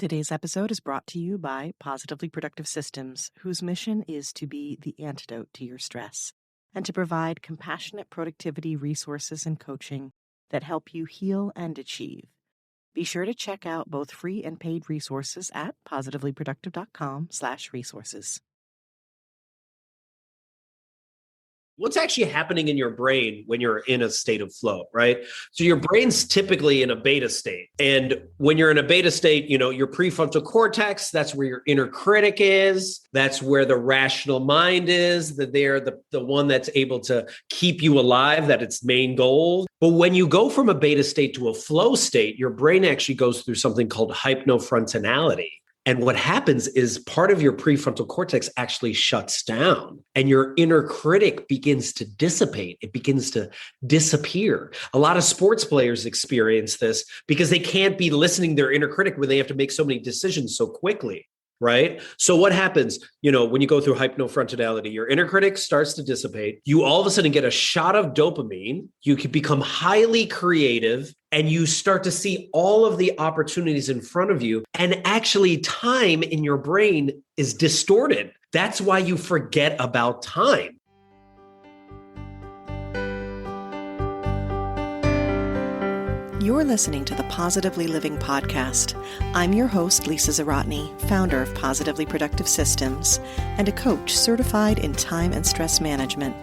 Today's episode is brought to you by Positively Productive Systems, whose mission is to be the antidote to your stress and to provide compassionate productivity resources and coaching that help you heal and achieve. Be sure to check out both free and paid resources at positivelyproductive.com/resources. What's actually happening in your brain when you're in a state of flow, right? So your brain's typically in a beta state. And when you're in a beta state, your prefrontal cortex, that's where your inner critic is. That's where the rational mind is, that they're the one that's able to keep you alive, that its main goal. But when you go from a beta state to a flow state, your brain actually goes through something called hypnofrontality. And what happens is part of your prefrontal cortex actually shuts down and your inner critic begins to dissipate. It begins to disappear. A lot of sports players experience this because they can't be listening to their inner critic when they have to make so many decisions so quickly, right? So what happens, when you go through hypnofrontality, your inner critic starts to dissipate. You all of a sudden get a shot of dopamine. You can become highly creative and you start to see all of the opportunities in front of you. And actually time in your brain is distorted. That's why you forget about time. You're listening to the Positively Living podcast. I'm your host, Lisa Zawrotny, founder of Positively Productive Systems and a coach certified in time and stress management,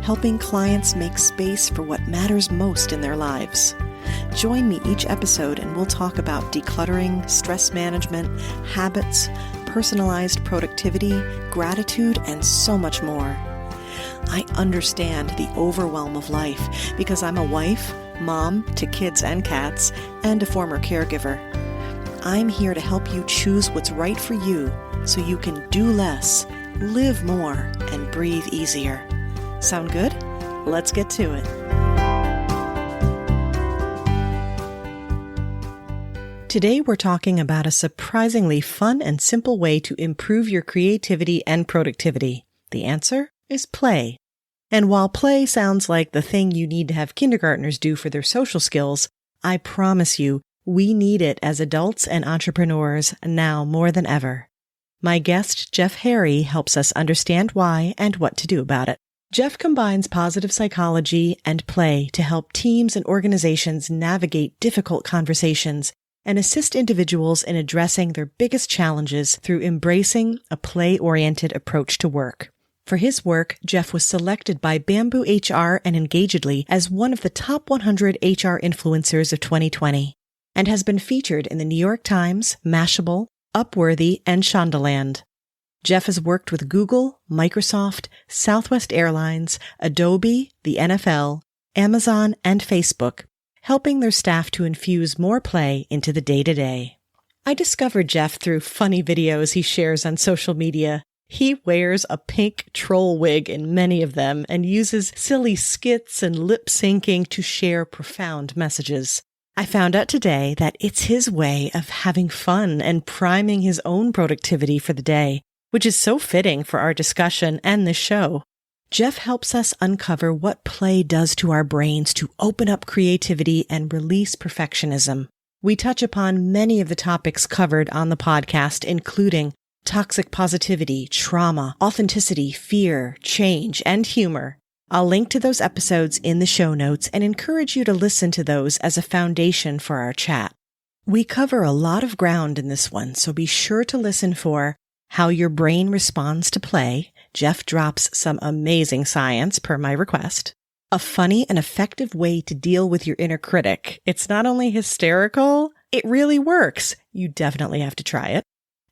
helping clients make space for what matters most in their lives. Join me each episode and we'll talk about decluttering, stress management, habits, personalized productivity, gratitude, and so much more. I understand the overwhelm of life because I'm a wife, mom to kids and cats, and a former caregiver. I'm here to help you choose what's right for you so you can do less, live more, and breathe easier. Sound good? Let's get to it. Today we're talking about a surprisingly fun and simple way to improve your creativity and productivity. The answer is play. And while play sounds like the thing you need to have kindergartners do for their social skills, I promise you, we need it as adults and entrepreneurs now more than ever. My guest, Jeff Harry, helps us understand why and what to do about it. Jeff combines positive psychology and play to help teams and organizations navigate difficult conversations and assist individuals in addressing their biggest challenges through embracing a play-oriented approach to work. For his work, Jeff was selected by Bamboo HR and Engagedly as one of the top 100 HR influencers of 2020 and has been featured in the New York Times, Mashable, Upworthy, and Shondaland. Jeff has worked with Google, Microsoft, Southwest Airlines, Adobe, the NFL, Amazon, and Facebook, helping their staff to infuse more play into the day-to-day. I discovered Jeff through funny videos he shares on social media. He wears a pink troll wig in many of them and uses silly skits and lip syncing to share profound messages. I found out today that it's his way of having fun and priming his own productivity for the day, which is so fitting for our discussion and this show. Jeff helps us uncover what play does to our brains to open up creativity and release perfectionism. We touch upon many of the topics covered on the podcast, including toxic positivity, trauma, authenticity, fear, change, and humor. I'll link to those episodes in the show notes and encourage you to listen to those as a foundation for our chat. We cover a lot of ground in this one, so be sure to listen for how your brain responds to play. Jeff drops some amazing science per my request. A funny and effective way to deal with your inner critic. It's not only hysterical, it really works. You definitely have to try it.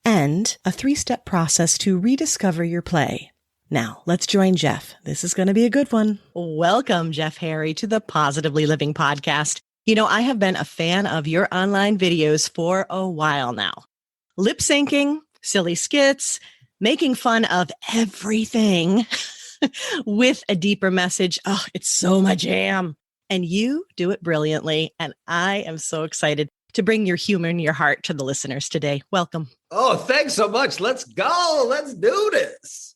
And a 3-step process to rediscover your play. Now, let's join Jeff. This is going to be a good one. Welcome, Jeff Harry, to the Positively Living podcast. I have been a fan of your online videos for a while now. Lip syncing, silly skits, making fun of everything with a deeper message. Oh, it's so my jam. And you do it brilliantly. And I am so excited to bring your humor and your heart to the listeners today. Welcome. Oh, thanks so much. Let's go. Let's do this.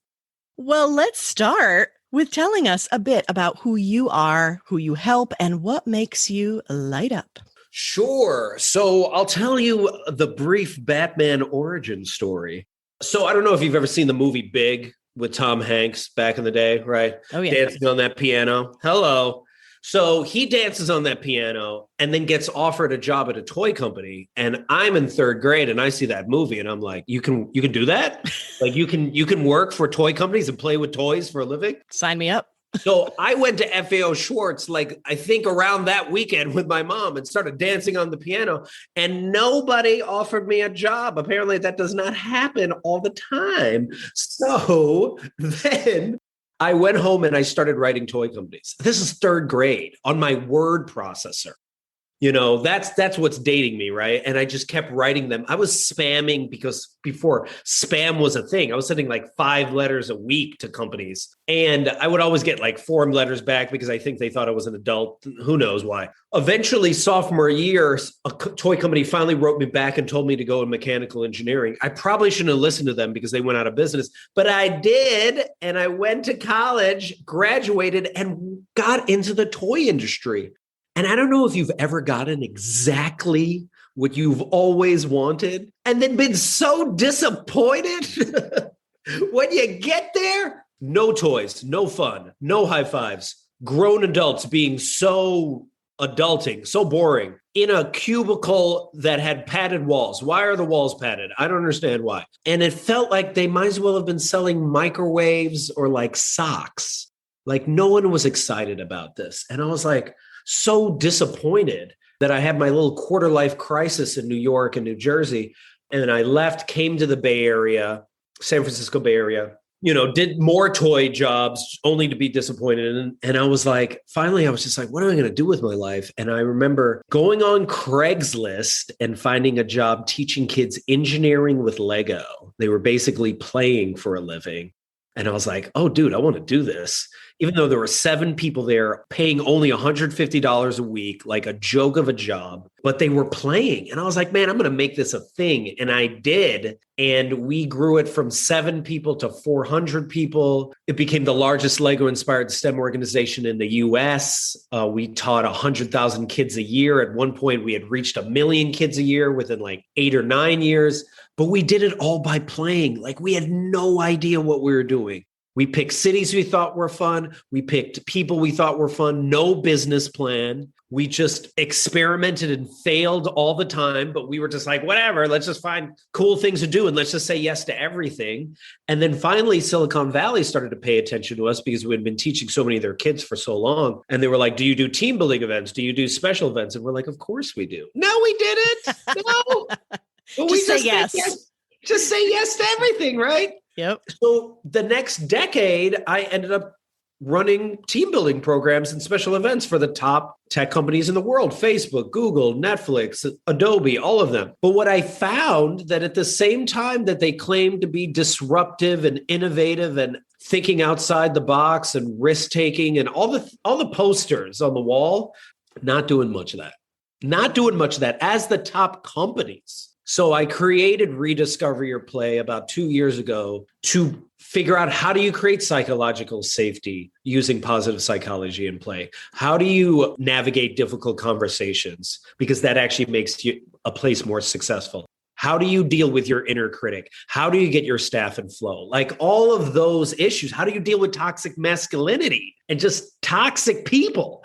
Well, let's start with telling us a bit about who you are, who you help, and what makes you light up. Sure. So I'll tell you the brief Batman origin story. So I don't know if you've ever seen the movie Big with Tom Hanks back in the day, right? Oh, yeah. Dancing on that piano. Hello. So he dances on that piano and then gets offered a job at a toy company. And I'm in third grade and I see that movie and I'm like, you can do that? Like you can work for toy companies and play with toys for a living? Sign me up. So I went to FAO Schwartz, like I think around that weekend with my mom and started dancing on the piano and nobody offered me a job. Apparently that does not happen all the time. So then I went home and I started writing toy companies. This is third grade on my word processor. You know, that's what's dating me, right? And I just kept writing them. I was spamming because before spam was a thing. I was sending like 5 letters a week to companies. And I would always get like form letters back because I think they thought I was an adult. Who knows why? Eventually, sophomore year, a toy company finally wrote me back and told me to go in mechanical engineering. I probably shouldn't have listened to them because they went out of business, but I did. And I went to college, graduated, and got into the toy industry. And I don't know if you've ever gotten exactly what you've always wanted and then been so disappointed when you get there. No toys, no fun, no high fives, grown adults being so adulting, so boring in a cubicle that had padded walls. Why are the walls padded? I don't understand why. And it felt like they might as well have been selling microwaves or like socks. Like no one was excited about this. And I was like, so disappointed that I had my little quarter life crisis in New York and New Jersey. And I left, came to the Bay Area, San Francisco Bay Area, did more toy jobs only to be disappointed. And I was like, finally, I was just like, what am I going to do with my life? And I remember going on Craigslist and finding a job teaching kids engineering with Lego. They were basically playing for a living. And I was like, oh, dude, I want to do this. Even though there were 7 people there paying only $150 a week, like a joke of a job, but they were playing. And I was like, man, I'm going to make this a thing. And I did. And we grew it from 7 people to 400 people. It became the largest Lego-inspired STEM organization in the US. We taught 100,000 kids a year. At one point, we had reached 1 million kids a year within like 8 or 9 years. But we did it all by playing. Like we had no idea what we were doing. We picked cities we thought were fun. We picked people we thought were fun. No business plan. We just experimented and failed all the time. But we were just like, whatever, let's just find cool things to do. And let's just say yes to everything. And then finally, Silicon Valley started to pay attention to us because we had been teaching so many of their kids for so long. And they were like, do you do team building events? Do you do special events? And we're like, of course we do. No, we didn't. No. But just say yes. Just say yes to everything, right? Yep. So the next decade, I ended up running team building programs and special events for the top tech companies in the world, Facebook, Google, Netflix, Adobe, all of them. But what I found that at the same time that they claimed to be disruptive and innovative and thinking outside the box and risk taking and all the posters on the wall, not doing much of that. Not doing much of that as the top companies. So I created Rediscover Your Play about 2 years ago to figure out how do you create psychological safety using positive psychology in play? How do you navigate difficult conversations? Because that actually makes a place more successful. How do you deal with your inner critic? How do you get your staff in flow? Like all of those issues. How do you deal with toxic masculinity and just toxic people?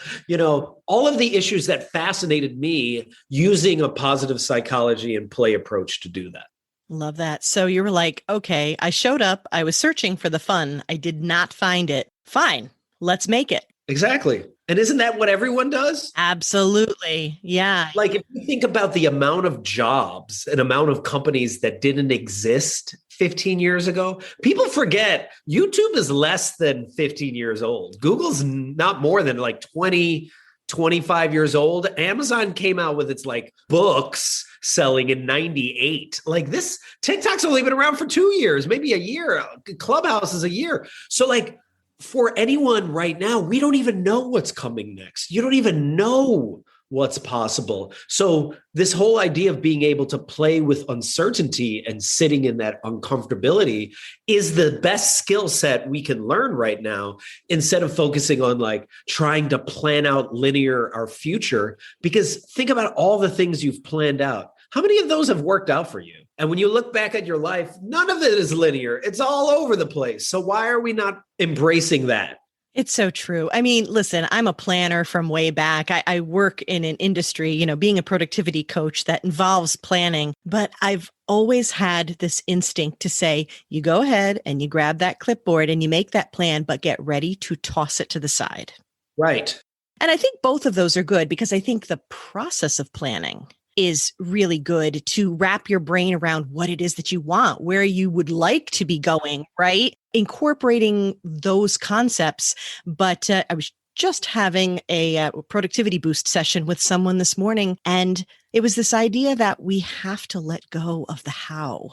All of the issues that fascinated me using a positive psychology and play approach to do that. Love that. So you were like, okay, I showed up. I was searching for the fun. I did not find it. Fine. Let's make it. Exactly. And isn't that what everyone does? Absolutely. Yeah. Like if you think about the amount of jobs and amount of companies that didn't exist 15 years ago, people forget YouTube is less than 15 years old. Google's not more than like 20, 25 years old. Amazon came out with its like books selling in 98. Like this, TikTok's only been around for 2 years, maybe a year. Clubhouse is a year. So like, for anyone right now, we don't even know what's coming next. You don't even know what's possible. So this whole idea of being able to play with uncertainty and sitting in that uncomfortability is the best skill set we can learn right now, instead of focusing on like trying to plan out linear our future. Because think about all the things you've planned out. How many of those have worked out for you? And when you look back at your life, none of it is linear. It's all over the place. So why are we not embracing that? It's so true. I mean, listen, I'm a planner from way back. I work in an industry, being a productivity coach that involves planning, but I've always had this instinct to say, you go ahead and you grab that clipboard and you make that plan, but get ready to toss it to the side. Right. And I think both of those are good, because I think the process of planning is really good to wrap your brain around what it is that you want, where you would like to be going, right? Incorporating those concepts. But I was just having a productivity boost session with someone this morning, and it was this idea that we have to let go of the how.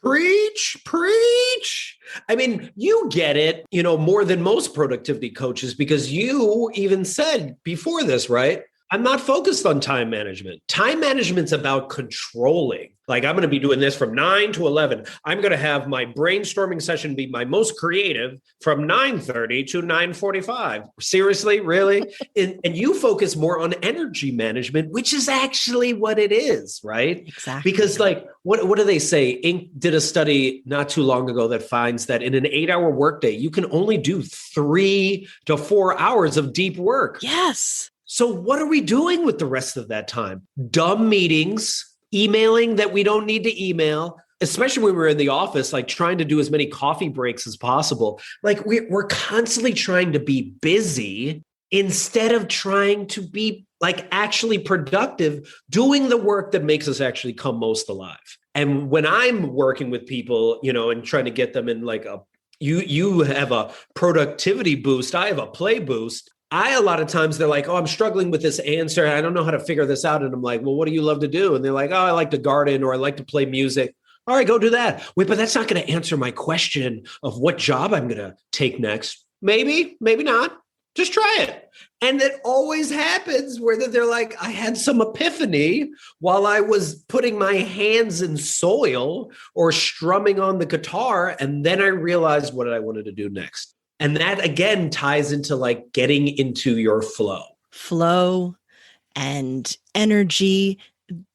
Preach, preach. I mean, you get it, more than most productivity coaches, because you even said before this, right? I'm not focused on time management. Time management's about controlling. Like, I'm going to be doing this from 9 to 11. I'm going to have my brainstorming session be my most creative from 9:30 to 9:45. Seriously, really? And you focus more on energy management, which is actually what it is, right? Exactly. Because like, what do they say? Inc. did a study not too long ago that finds that in an 8-hour workday, you can only do 3 to 4 hours of deep work. Yes. So what are we doing with the rest of that time? Dumb meetings, emailing that we don't need to email, especially when we're in the office, like trying to do as many coffee breaks as possible. Like we're constantly trying to be busy instead of trying to be like actually productive, doing the work that makes us actually come most alive. And when I'm working with people, and trying to get them in like you have a productivity boost, I have a play boost. A lot of times they're like, oh, I'm struggling with this answer. I don't know how to figure this out. And I'm like, well, what do you love to do? And they're like, oh, I like to garden, or I like to play music. All right, go do that. Wait, but that's not going to answer my question of what job I'm going to take next. Maybe, maybe not. Just try it. And it always happens where they're like, I had some epiphany while I was putting my hands in soil or strumming on the guitar. And then I realized what I wanted to do next. And that, again, ties into like getting into your flow And energy.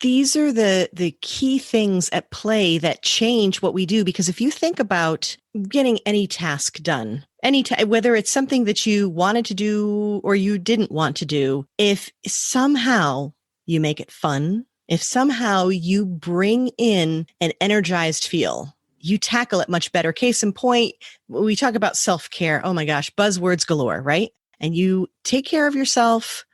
These are the key things at play that change what we do. Because if you think about getting any task done, whether it's something that you wanted to do or you didn't want to do, if somehow you make it fun, if somehow you bring in an energized feel, you tackle it much better. Case in point, we talk about self-care. Oh my gosh, buzzwords galore, right? And you take care of yourself.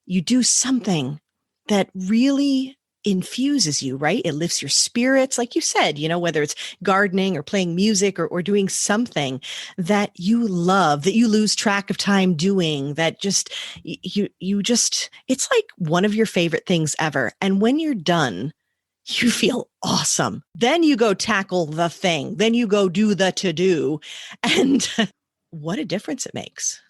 You do something that really infuses you, right? It lifts your spirits. Like you said, whether it's gardening or playing music or doing something that you love, that you lose track of time doing, that just, it's like one of your favorite things ever. And when you're done, you feel awesome. Then you go tackle the thing. Then you go do the to-do. And what a difference it makes.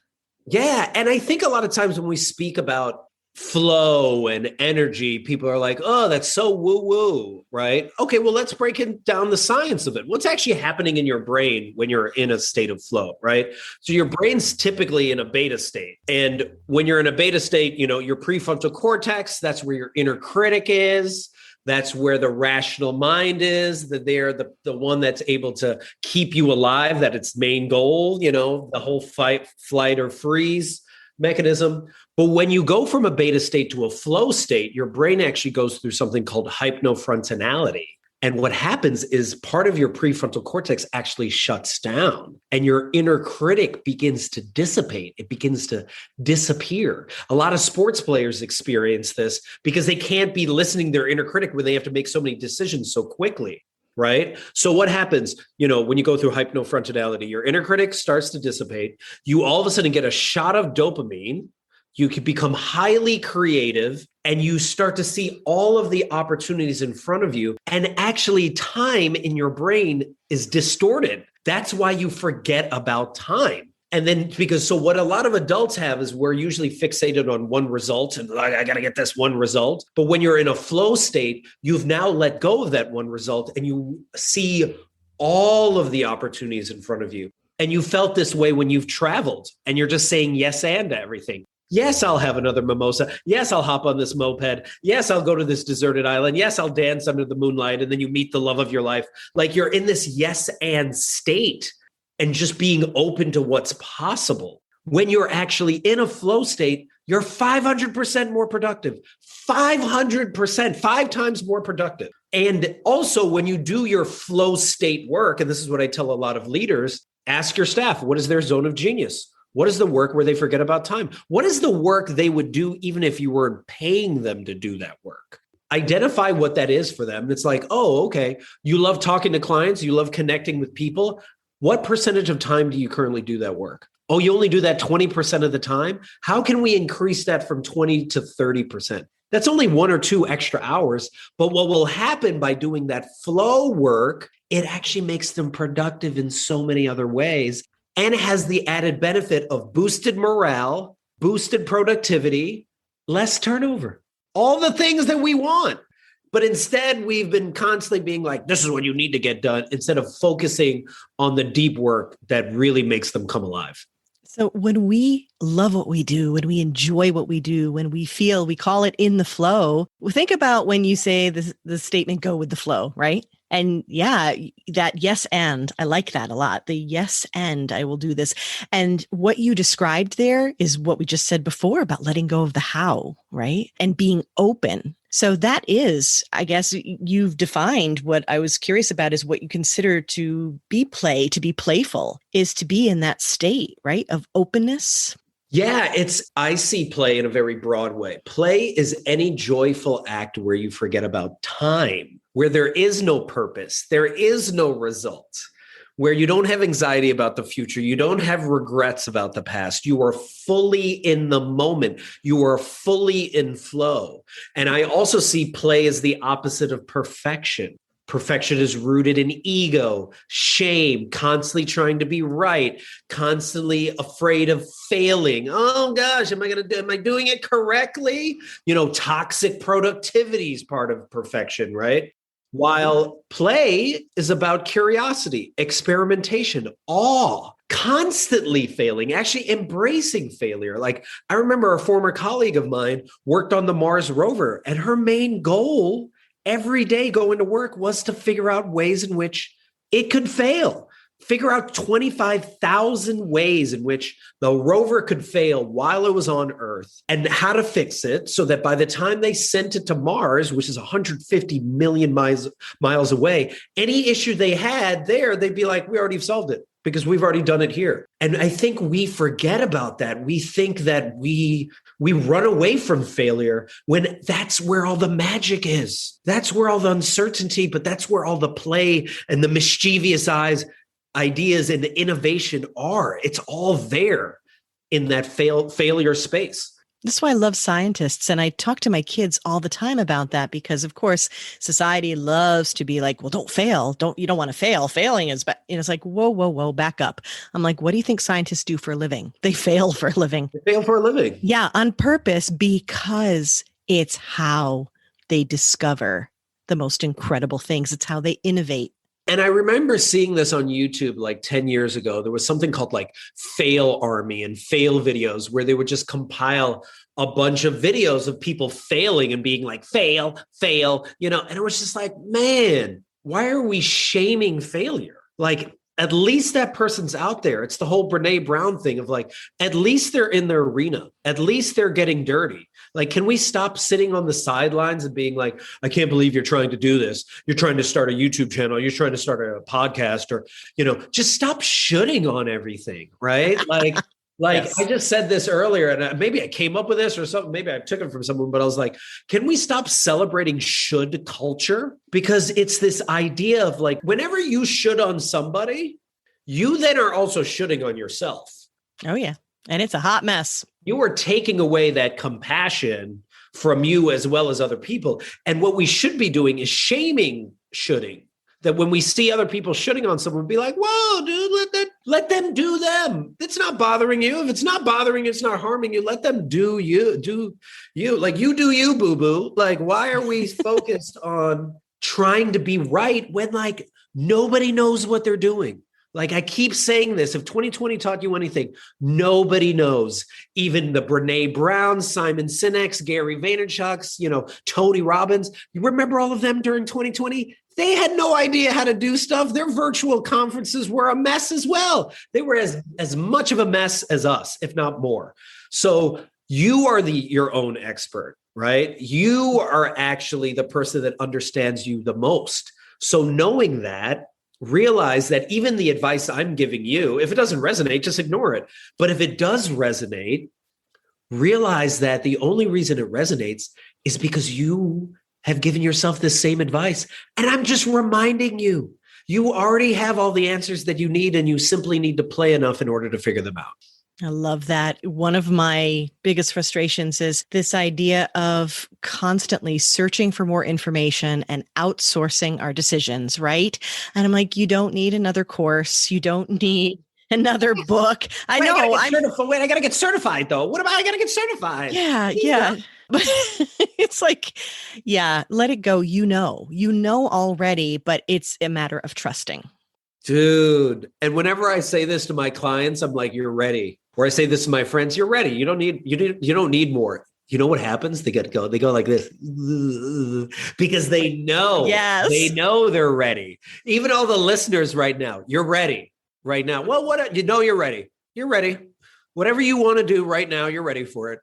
Yeah. And I think a lot of times when we speak about flow and energy, people are like, oh, that's so woo-woo, right? Okay, well, let's break it down the science of it. What's actually happening in your brain when you're in a state of flow, right? So your brain's typically in a beta state. And when you're in a beta state, your prefrontal cortex, that's where your inner critic is. That's where the rational mind is, that they're the one that's able to keep you alive, that its main goal, the whole fight, flight, or freeze mechanism. But when you go from a beta state to a flow state, your brain actually goes through something called hypnofrontality. And what happens is part of your prefrontal cortex actually shuts down and your inner critic begins to dissipate. It begins to disappear. A lot of sports players experience this because they can't be listening to their inner critic when they have to make so many decisions so quickly, right? So what happens, when you go through hypnofrontality, your inner critic starts to dissipate. You all of a sudden get a shot of dopamine. You can become highly creative and you start to see all of the opportunities in front of you. And actually time in your brain is distorted. That's why you forget about time. And then so what a lot of adults have is we're usually fixated on one result and I got to get this one result. But when you're in a flow state, you've now let go of that one result and you see all of the opportunities in front of you. And you felt this way when you've traveled and you're just saying yes and to everything. Yes, I'll have another mimosa. Yes, I'll hop on this moped. Yes, I'll go to this deserted island. Yes, I'll dance under the moonlight. And then you meet the love of your life. Like you're in this yes and state and just being open to what's possible. When you're actually in a flow state, you're 500% more productive, 500%, 5 times more productive. And also when you do your flow state work, and this is what I tell a lot of leaders, ask your staff, what is their zone of genius? What is the work where they forget about time? What is the work they would do even if you weren't paying them to do that work? Identify what that is for them. It's like, oh, okay, you love talking to clients, you love connecting with people. What percentage of time do you currently do that work? Oh, you only do that 20% of the time? How can we increase that from 20 to 30%? That's only 1 or 2 extra hours. But what will happen by doing that flow work, it actually makes them productive in so many other ways and has the added benefit of boosted morale, boosted productivity, less turnover, all the things that we want. But instead, we've been constantly being like, this is what you need to get done, instead of focusing on the deep work that really makes them come alive. So when we love what we do, when we enjoy what we do, when we feel, we call it in the flow, think about when you say the statement, go with the flow, right? And yeah, that yes, and I like that a lot. The yes, and I will do this. And what you described there is what we just said before about letting go of the how, right? And being open. So that is, I guess you've defined what I was curious about is what you consider to be play, to be playful, is to be in that state, right? Of openness. Yeah, I see play in a very broad way. Play is any joyful act where you forget about time, where there is no purpose, there is no result, where you don't have anxiety about the future, you don't have regrets about the past. You are fully in the moment. You are fully in flow. And I also see play as the opposite of perfection. Perfection is rooted in ego, shame, constantly trying to be right, constantly afraid of failing. Oh gosh, am I doing it correctly? Toxic productivity is part of perfection, right? While play is about curiosity, experimentation, awe, constantly failing, actually embracing failure. Like I remember a former colleague of mine worked on the Mars rover, and her main goal every day going to work was to figure out ways in which it could fail. Figure out 25,000 ways in which the rover could fail while it was on Earth and how to fix it so that by the time they sent it to Mars, which is 150 million miles away, any issue they had there, they'd be like, we already solved it because we've already done it here. And I think we forget about that. We think that we run away from failure when that's where all the magic is. That's where all the uncertainty, but that's where all the play and the mischievous ideas and the innovation are. It's all there in that failure space. That's why I love scientists. And I talk to my kids all the time about that because, of course, society loves to be like, well, don't fail. You don't want to fail. Failing is bad. It's like, whoa, back up. I'm like, what do you think scientists do for a living? They fail for a living. They fail for a living. Yeah, on purpose, because it's how they discover the most incredible things. It's how they innovate. And I remember seeing this on YouTube like 10 years ago. There was something called like Fail Army and fail videos where they would just compile a bunch of videos of people failing and being like, fail, and it was just like, man, why are we shaming failure? Like, at least that person's out there. It's the whole Brene Brown thing of like, at least they're in their arena. At least they're getting dirty. Like, can we stop sitting on the sidelines and being like, I can't believe you're trying to do this. You're trying to start a YouTube channel. You're trying to start a podcast or, just stop shooting on everything, right? Yes. I just said this earlier and maybe I came up with this or something. Maybe I took it from someone, but I was like, can we stop celebrating should culture? Because it's this idea of like, whenever you should on somebody, you then are also shoulding on yourself. Oh yeah. And it's a hot mess. You are taking away that compassion from you as well as other people. And what we should be doing is shaming shoulding. that when we see other people shitting on someone, be like, whoa, dude, let them do them. It's not bothering you. If it's not bothering you, it's not harming you. Let them do you. Like, you do you, boo-boo. Like, why are we focused on trying to be right when like nobody knows what they're doing? Like, I keep saying this, if 2020 taught you anything, nobody knows. Even the Brene Browns, Simon Sinek's, Gary Vaynerchuk's, Tony Robbins. You remember all of them during 2020? They had no idea how to do stuff. Their virtual conferences were a mess as well. They were as much of a mess as us, if not more. So you are your own expert, right? You are actually the person that understands you the most. So knowing that, realize that even the advice I'm giving you, if it doesn't resonate, just ignore it. But if it does resonate, realize that the only reason it resonates is because you have given yourself the same advice. And I'm just reminding you, you already have all the answers that you need, and you simply need to play enough in order to figure them out. I love that. One of my biggest frustrations is this idea of constantly searching for more information and outsourcing our decisions, right? And I'm like, you don't need another course. You don't need another book. I know. I got to get certified though. What about I got to get certified? Yeah. But it's like, let it go. You know already, but it's a matter of trusting. Dude. And whenever I say this to my clients, I'm like, you're ready. Or I say this to my friends, you're ready. You don't need more. You know what happens? They go like this because they know, they know they're ready. Even all the listeners right now, you're ready right now. Well, you're ready. You're ready. Whatever you want to do right now, you're ready for it.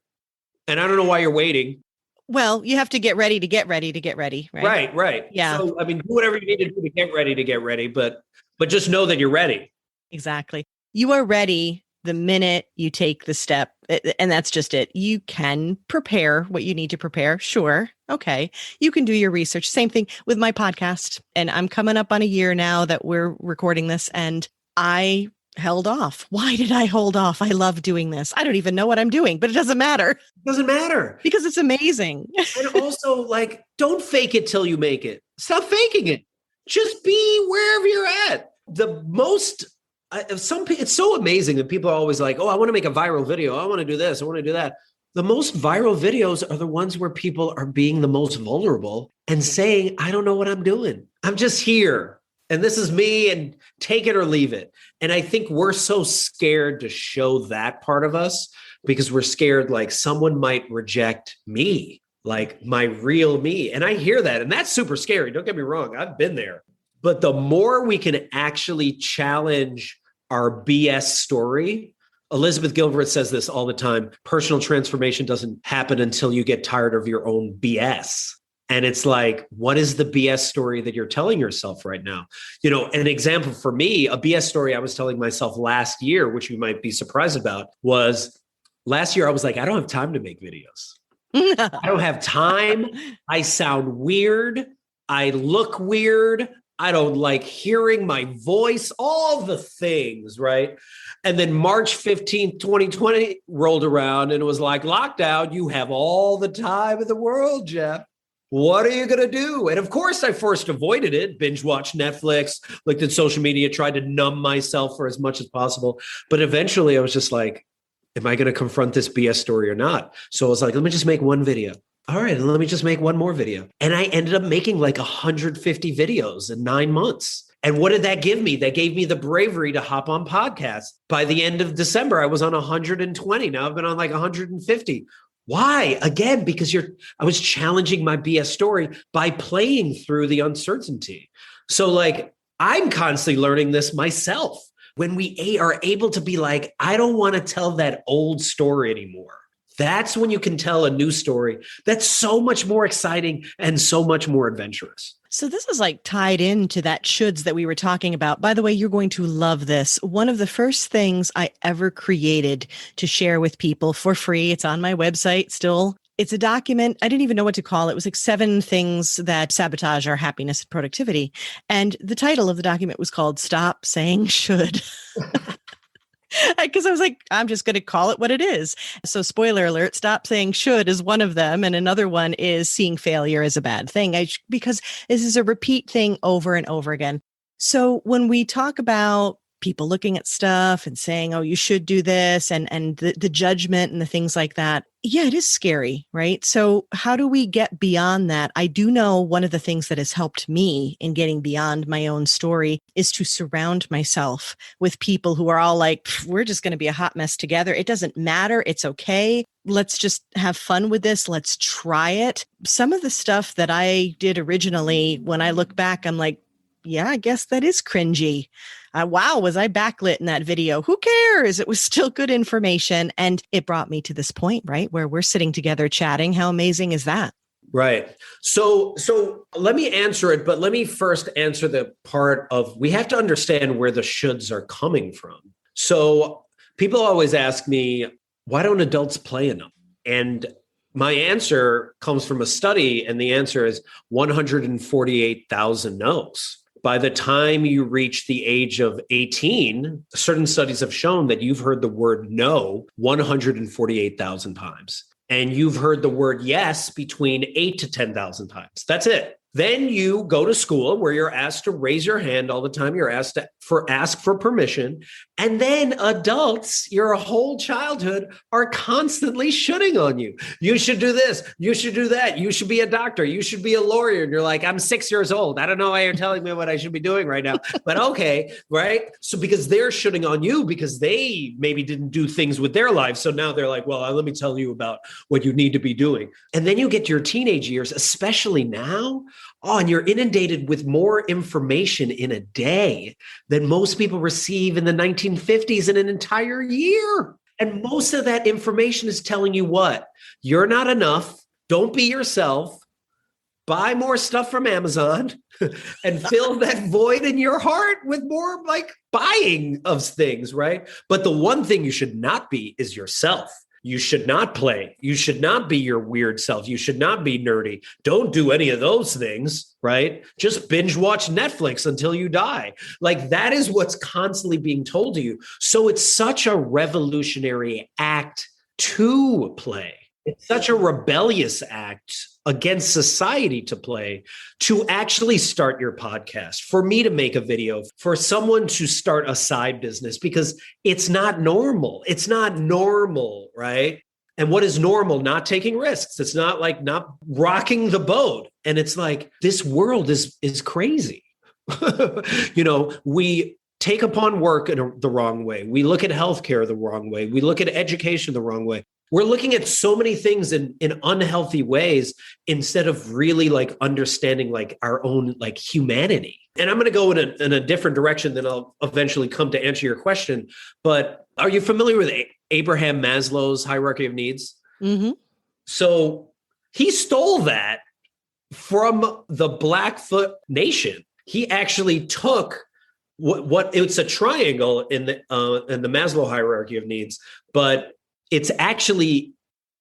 And I don't know why you're waiting. Well, you have to get ready to get ready, right? Right. Yeah. So, I mean, do whatever you need to do to get ready, but just know that you're ready. Exactly. You are ready the minute you take the step. And that's just it. You can prepare what you need to prepare. Sure. Okay. You can do your research. Same thing with my podcast. And I'm coming up on a year now that we're recording this, and I held off. Why did I hold off? I love doing this. I don't even know what I'm doing, but it doesn't matter. It doesn't matter. Because it's amazing. And also, like, don't fake it till you make it. Stop faking it. Just be wherever you're at. It's so amazing that people are always like, oh, I want to make a viral video. I want to do this. I want to do that. The most viral videos are the ones where people are being the most vulnerable and saying, I don't know what I'm doing. I'm just here. And this is me, and take it or leave it. And I think we're so scared to show that part of us because we're scared like someone might reject me, like my real me. And I hear that. And that's super scary. Don't get me wrong. I've been there. But the more we can actually challenge our BS story, Elizabeth Gilbert says this all the time, personal transformation doesn't happen until you get tired of your own BS. And it's like, what is the BS story that you're telling yourself right now? An example for me, a BS story I was telling myself last year, which you might be surprised about, was last year I was like, I don't have time to make videos. I don't have time. I sound weird. I look weird. I don't like hearing my voice, all the things, right? And then March 15th, 2020 rolled around and it was like, lockdown, you have all the time in the world, Jeff. What are you going to do? And of course, I first avoided it, binge watched Netflix, looked at social media, tried to numb myself for as much as possible. But eventually I was just like, am I going to confront this BS story or not? So I was like, let me just make one video. All right, and let me just make one more video. And I ended up making like 150 videos in 9 months. And what did that give me? That gave me the bravery to hop on podcasts. By the end of December, I was on 120. Now I've been on like 150. Why? Again, because I was challenging my BS story by playing through the uncertainty. So like, I'm constantly learning this myself. When we are able to be like, I don't want to tell that old story anymore. That's when you can tell a new story that's so much more exciting and so much more adventurous. So this is like tied into that shoulds that we were talking about. By the way, you're going to love this. One of the first things I ever created to share with people for free. It's on my website still. It's a document. I didn't even know what to call it. It was like 7 things that sabotage our happiness and productivity. And the title of the document was called Stop Saying Should. Because I was like, I'm just going to call it what it is. So spoiler alert, stop saying should is one of them. And another one is seeing failure as a bad thing. Because this is a repeat thing over and over again. So when we talk about people looking at stuff and saying, oh, you should do this and the judgment and the things like that. Yeah, it is scary, right? So how do we get beyond that? I do know one of the things that has helped me in getting beyond my own story is to surround myself with people who are all like, we're just going to be a hot mess together. It doesn't matter. It's okay. Let's just have fun with this. Let's try it. Some of the stuff that I did originally, when I look back, I'm like, yeah, I guess that is cringy. Wow, was I backlit in that video? Who cares? It was still good information. And it brought me to this point, right, where we're sitting together chatting. How amazing is that? Right. So let me answer it, but let me first answer the part of we have to understand where the shoulds are coming from. So people always ask me, why don't adults play enough? And my answer comes from a study, and the answer is 148,000 no's. By the time you reach the age of 18, certain studies have shown that you've heard the word no 148,000 times. And you've heard the word yes between 8 to 10,000 times. That's it. Then you go to school where you're asked to raise your hand all the time. You're asked to ask for permission. And then adults, your whole childhood, are constantly shooting on you. You should do this. You should do that. You should be a doctor. You should be a lawyer. And you're like, I'm 6 years old. I don't know why you're telling me what I should be doing right now. But okay, right? So because they're shooting on you because they maybe didn't do things with their lives. So now they're like, well, let me tell you about what you need to be doing. And then you get to your teenage years, especially now. Oh, and you're inundated with more information in a day than most people receive in the 1950s in an entire year. And most of that information is telling you what? You're not enough. Don't be yourself. Buy more stuff from Amazon and fill that void in your heart with more like buying of things, right? But the one thing you should not be is yourself. You should not play. You should not be your weird self. You should not be nerdy. Don't do any of those things, right? Just binge watch Netflix until you die. Like that is what's constantly being told to you. So it's such a revolutionary act to play. It's such a rebellious act against society to play, to actually start your podcast, for me to make a video, for someone to start a side business, because it's not normal. It's not normal, right? And what is normal? Not taking risks. It's not like not rocking the boat. And it's like, this world is crazy. We take upon work in the wrong way. We look at healthcare the wrong way. We look at education the wrong way. We're looking at so many things in unhealthy ways instead of really like understanding like our own like humanity. And I'm going to go in a different direction than I'll eventually come to answer your question. But are you familiar with Abraham Maslow's hierarchy of needs? Mm-hmm. So he stole that from the Blackfoot Nation. He actually took what it's a triangle in the Maslow hierarchy of needs, but it's actually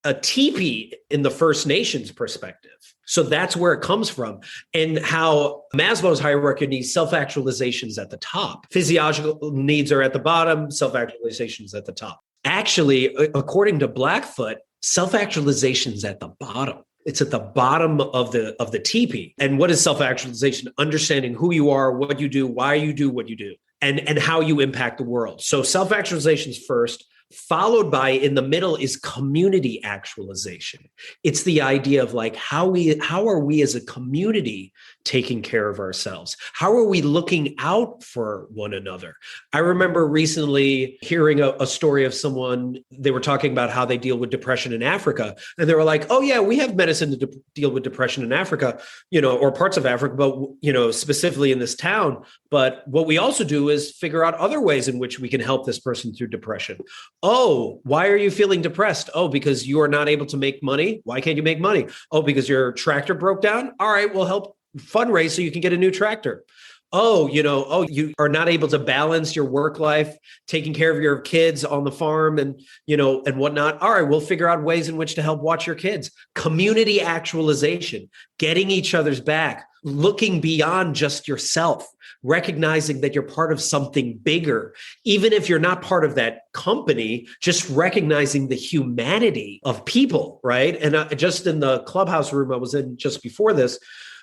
a teepee in the First Nations perspective. So that's where it comes from. And how Maslow's hierarchy of needs, self-actualization is at the top. Physiological needs are at the bottom, self-actualization is at the top. Actually, according to Blackfoot, self-actualization is at the bottom. It's at the bottom of the teepee. And what is self-actualization? Understanding who you are, what you do, why you do what you do, and how you impact the world. So self-actualization is first. Followed by, in the middle, is community actualization. It's the idea of like, how are we as a community taking care of ourselves? How are we looking out for one another? I remember recently hearing a story of someone, they were talking about how they deal with depression in Africa. And they were like, oh yeah, we have medicine to deal with depression in Africa, or parts of Africa, but, specifically in this town. But what we also do is figure out other ways in which we can help this person through depression. Oh, why are you feeling depressed? Oh, because you are not able to make money. Why can't you make money? Oh, because your tractor broke down. All right, we'll help fundraise so you can get a new tractor. Oh, you are not able to balance your work life, taking care of your kids on the farm and whatnot. All right, we'll figure out ways in which to help watch your kids. Community actualization, getting each other's back. looking beyond just yourself, recognizing that you're part of something bigger. Even if you're not part of that company, just recognizing the humanity of people, right? And just in the clubhouse room I was in just before this,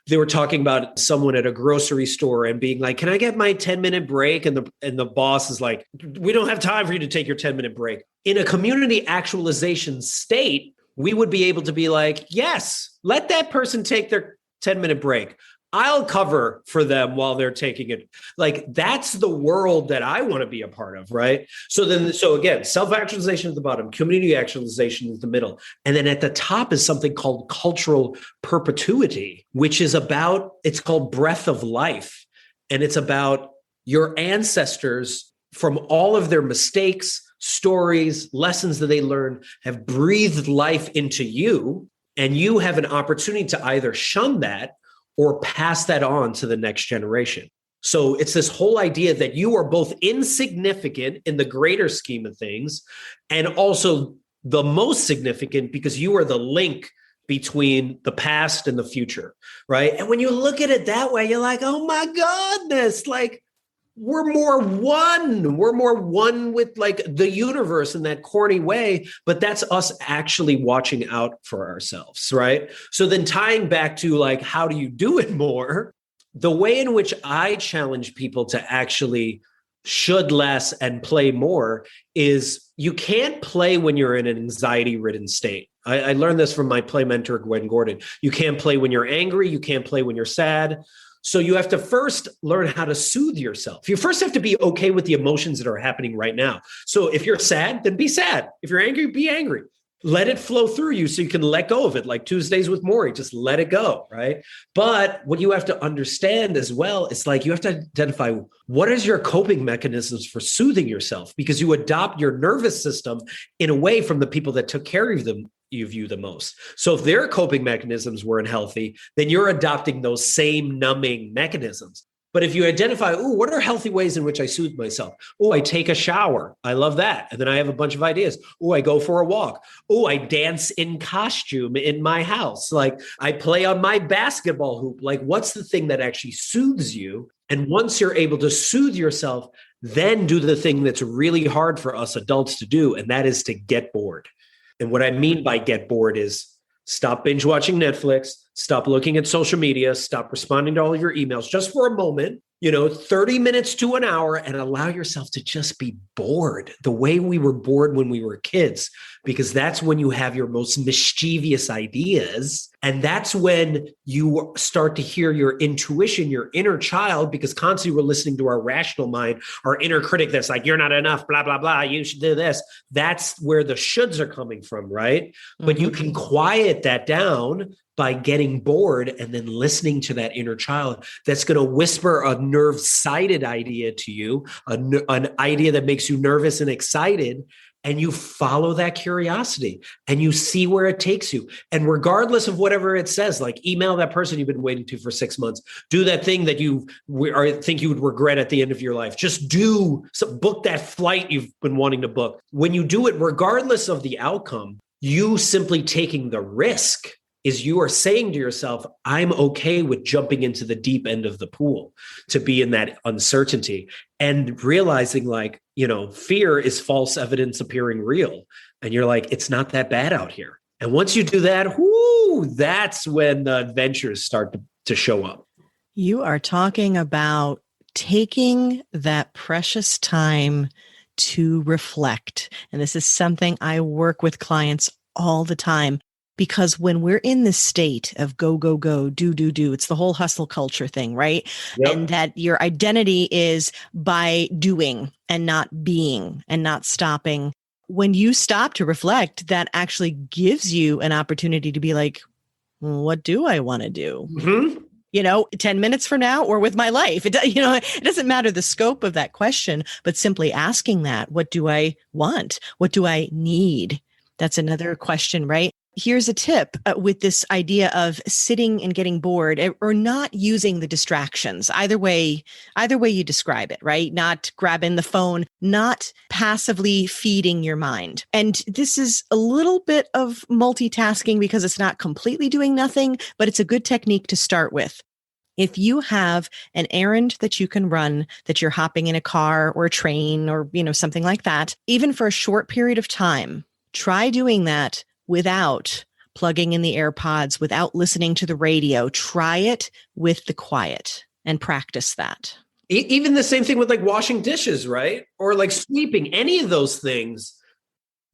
they were talking about someone at a grocery store and being like, can I get my 10-minute break? And the boss is like, we don't have time for you to take your 10-minute break. In a community actualization state, we would be able to be like, yes, let that person take their 10-minute break. I'll cover for them while they're taking it. Like, that's the world that I want to be a part of, right? So again, self-actualization at the bottom, community actualization is the middle. And then at the top is something called cultural perpetuity, which is it's called breath of life. And it's about your ancestors from all of their mistakes, stories, lessons that they learned have breathed life into you. And you have an opportunity to either shun that or pass that on to the next generation. So it's this whole idea that you are both insignificant in the greater scheme of things and also the most significant because you are the link between the past and the future, right? And when you look at it that way, you're like, oh my goodness, like we're more one. We're more one with like the universe in that corny way, but that's us actually watching out for ourselves, right? So then tying back to like, how do you do it more? The way in which I challenge people to actually should less and play more is you can't play when you're in an anxiety-ridden state. I learned this from my play mentor, Gwen Gordon. You can't play when you're angry. You can't play when you're sad. So you have to first learn how to soothe yourself. You first have to be okay with the emotions that are happening right now. So if you're sad, then be sad. If you're angry, be angry. Let it flow through you so you can let go of it. Like Tuesdays with Maury, just let it go, right? But what you have to understand as well is like you have to identify what is your coping mechanisms for soothing yourself, because you adopt your nervous system in a way from the people that took care of them you view the most. So if their coping mechanisms weren't healthy, then you're adopting those same numbing mechanisms. But if you identify, what are healthy ways in which I soothe myself? I take a shower. I love that. And then I have a bunch of ideas. I go for a walk. I dance in costume in my house. Like I play on my basketball hoop. Like what's the thing that actually soothes you? And once you're able to soothe yourself, then do the thing that's really hard for us adults to do. And that is to get bored. And what I mean by get bored is stop binge watching Netflix, stop looking at social media, stop responding to all of your emails just for a moment, 30 minutes to an hour, and allow yourself to just be bored the way we were bored when we were kids, because that's when you have your most mischievous ideas. And that's when you start to hear your intuition, your inner child, because constantly we're listening to our rational mind, our inner critic that's like, you're not enough, blah, blah, blah, you should do this. That's where the shoulds are coming from, right? Mm-hmm. But you can quiet that down by getting bored and then listening to that inner child that's going to whisper a nerve-sided idea to you, an idea that makes you nervous and excited. And you follow that curiosity and you see where it takes you. And regardless of whatever it says, like email that person you've been waiting to for 6 months, do that thing that you think you would regret at the end of your life. Just book that flight you've been wanting to book. When you do it, regardless of the outcome, you simply taking the risk is you are saying to yourself, I'm okay with jumping into the deep end of the pool to be in that uncertainty, and realizing like, fear is false evidence appearing real. And you're like, it's not that bad out here. And once you do that, that's when the adventures start to show up. You are talking about taking that precious time to reflect. And this is something I work with clients all the time. Because when we're in this state of go, go, go, do, do, do, it's the whole hustle culture thing, right? Yep. And that your identity is by doing and not being and not stopping. When you stop to reflect, that actually gives you an opportunity to be like, what do I want to do? Mm-hmm. 10 minutes from now or with my life. It doesn't matter the scope of that question, but simply asking that, what do I want? What do I need? That's another question, right? Here's a tip with this idea of sitting and getting bored or not using the distractions. Either way you describe it, right? Not grabbing the phone, not passively feeding your mind. And this is a little bit of multitasking because it's not completely doing nothing, but it's a good technique to start with. If you have an errand that you can run, that you're hopping in a car or a train or, something like that, even for a short period of time, try doing that without plugging in the AirPods, without listening to the radio. Try it with the quiet and practice that. Even the same thing with like washing dishes, right? Or like sweeping, any of those things,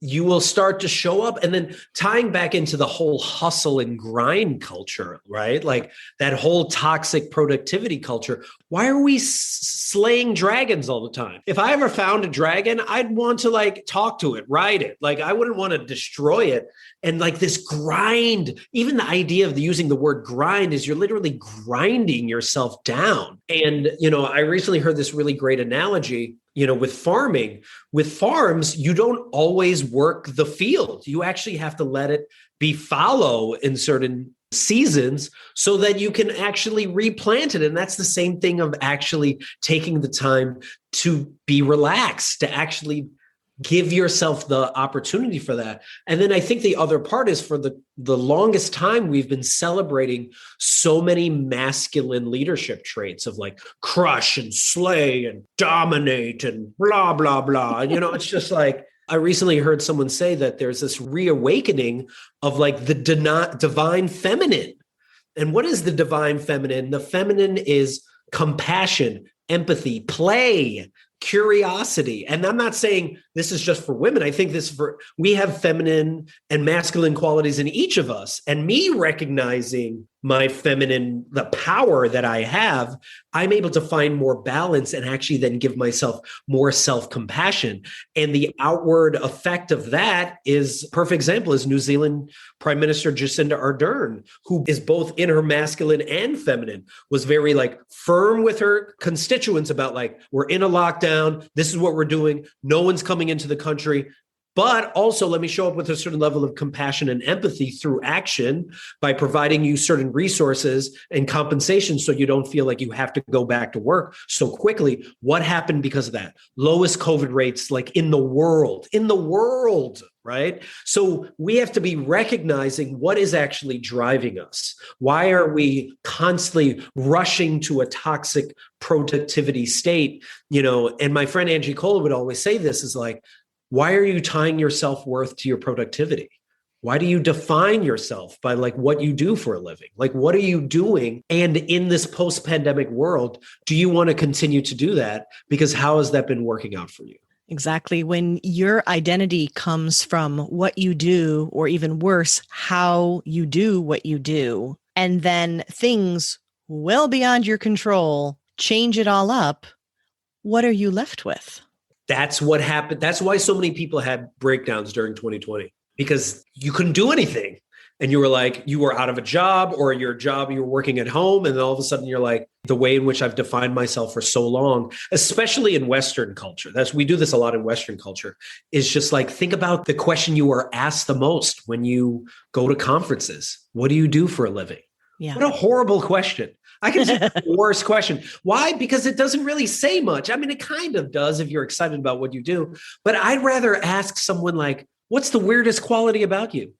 you will start to show up. And then tying back into the whole hustle and grind culture, right? Like that whole toxic productivity culture. Why are we slaying dragons all the time? If I ever found a dragon, I'd want to like talk to it, ride it. Like I wouldn't want to destroy it. And like this grind, even the idea of using the word grind is you're literally grinding yourself down. And, I recently heard this really great analogy, with farming. With farms, you don't always work the field. You actually have to let it be fallow in certain seasons so that you can actually replant it. And that's the same thing of actually taking the time to be relaxed, to actually give yourself the opportunity for that. And then I think the other part is for the longest time, we've been celebrating so many masculine leadership traits of like crush and slay and dominate and blah, blah, blah. It's just like, I recently heard someone say that there's this reawakening of like the divine feminine. And what is the divine feminine? The feminine is compassion, empathy, play, curiosity. And I'm not saying this is just for women. I think we have feminine and masculine qualities in each of us. And me recognizing my feminine, the power that I have, I'm able to find more balance and actually then give myself more self-compassion. And the outward effect of that is, perfect example is New Zealand Prime Minister Jacinda Ardern, who is both in her masculine and feminine, was very like firm with her constituents about like, we're in a lockdown. This is what we're doing. No one's coming into the country. But also let me show up with a certain level of compassion and empathy through action by providing you certain resources and compensation so you don't feel like you have to go back to work so quickly. What happened because of that? Lowest COVID rates like in the world, right? So we have to be recognizing what is actually driving us. Why are we constantly rushing to a toxic productivity state? And my friend Angie Cole would always say this is like, why are you tying your self-worth to your productivity? Why do you define yourself by like what you do for a living? Like, what are you doing? And in this post-pandemic world, do you want to continue to do that? Because how has that been working out for you? Exactly. When your identity comes from what you do, or even worse, how you do what you do, and then things well beyond your control change it all up, what are you left with? That's what happened. That's why so many people had breakdowns during 2020, because you couldn't do anything. And you were like, you were out of a job, or your job, you were working at home. And then all of a sudden you're like, the way in which I've defined myself for so long, especially in Western culture, we do this a lot in Western culture, is just like, think about the question you are asked the most when you go to conferences. What do you do for a living? Yeah. What a horrible question. I can say the worst question. Why? Because it doesn't really say much. I mean, it kind of does if you're excited about what you do. But I'd rather ask someone like, what's the weirdest quality about you?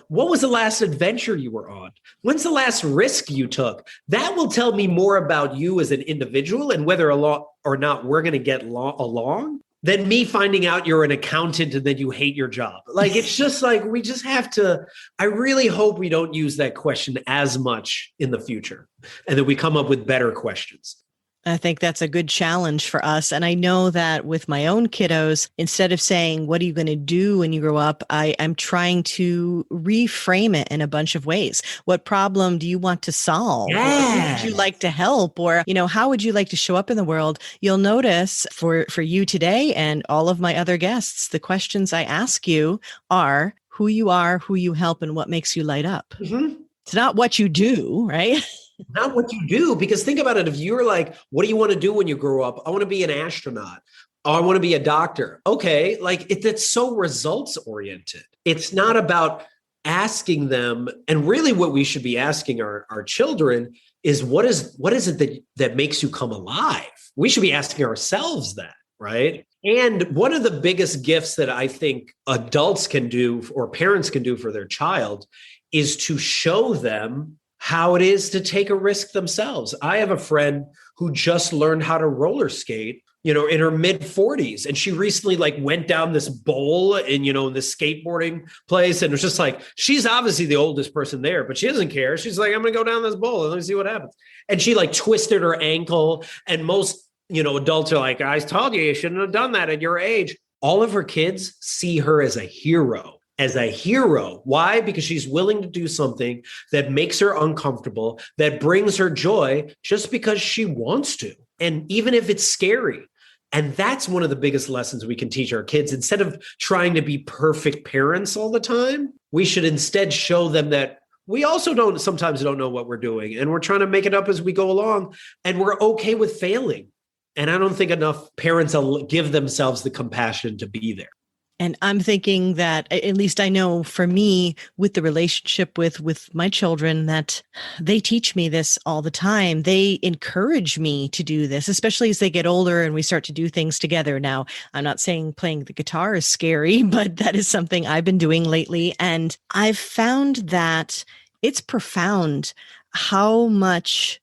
What was the last adventure you were on? When's the last risk you took? That will tell me more about you as an individual and whether or not we're going to get along than me finding out you're an accountant and then you hate your job. Like, it's just like, we just have to, I really hope we don't use that question as much in the future and that we come up with better questions. I think that's a good challenge for us. And I know that with my own kiddos, instead of saying, what are you going to do when you grow up? I'm trying to reframe it in a bunch of ways. What problem do you want to solve? Yes. Who would you like to help? Or, how would you like to show up in the world? You'll notice for you today and all of my other guests, the questions I ask you are who you are, who you help, and what makes you light up. Mm-hmm. It's not what you do, right? Not what you do, because think about it. If you're like, what do you want to do when you grow up? I want to be an astronaut. Oh, I want to be a doctor. Okay. Like it's so results oriented. It's not about asking them. And really what we should be asking our children is what is it that makes you come alive? We should be asking ourselves that, right? And one of the biggest gifts that I think adults can do or parents can do for their child is to show them how it is to take a risk themselves. I have a friend who just learned how to roller skate, in her mid 40s. And she recently went down this bowl in the skateboarding place. And it was just she's obviously the oldest person there, but she doesn't care. She's like, I'm going to go down this bowl and let me see what happens. And she twisted her ankle. And most, adults are like, I told you shouldn't have done that at your age. All of her kids see her as a hero. Why? Because she's willing to do something that makes her uncomfortable, that brings her joy just because she wants to. And even if it's scary. And that's one of the biggest lessons we can teach our kids. Instead of trying to be perfect parents all the time, we should instead show them that we also sometimes don't know what we're doing. And we're trying to make it up as we go along. And we're okay with failing. And I don't think enough parents will give themselves the compassion to be there. And I'm thinking that, at least I know for me, with the relationship with my children, that they teach me this all the time. They encourage me to do this, especially as they get older and we start to do things together. Now, I'm not saying playing the guitar is scary, but that is something I've been doing lately. And I've found that it's profound how much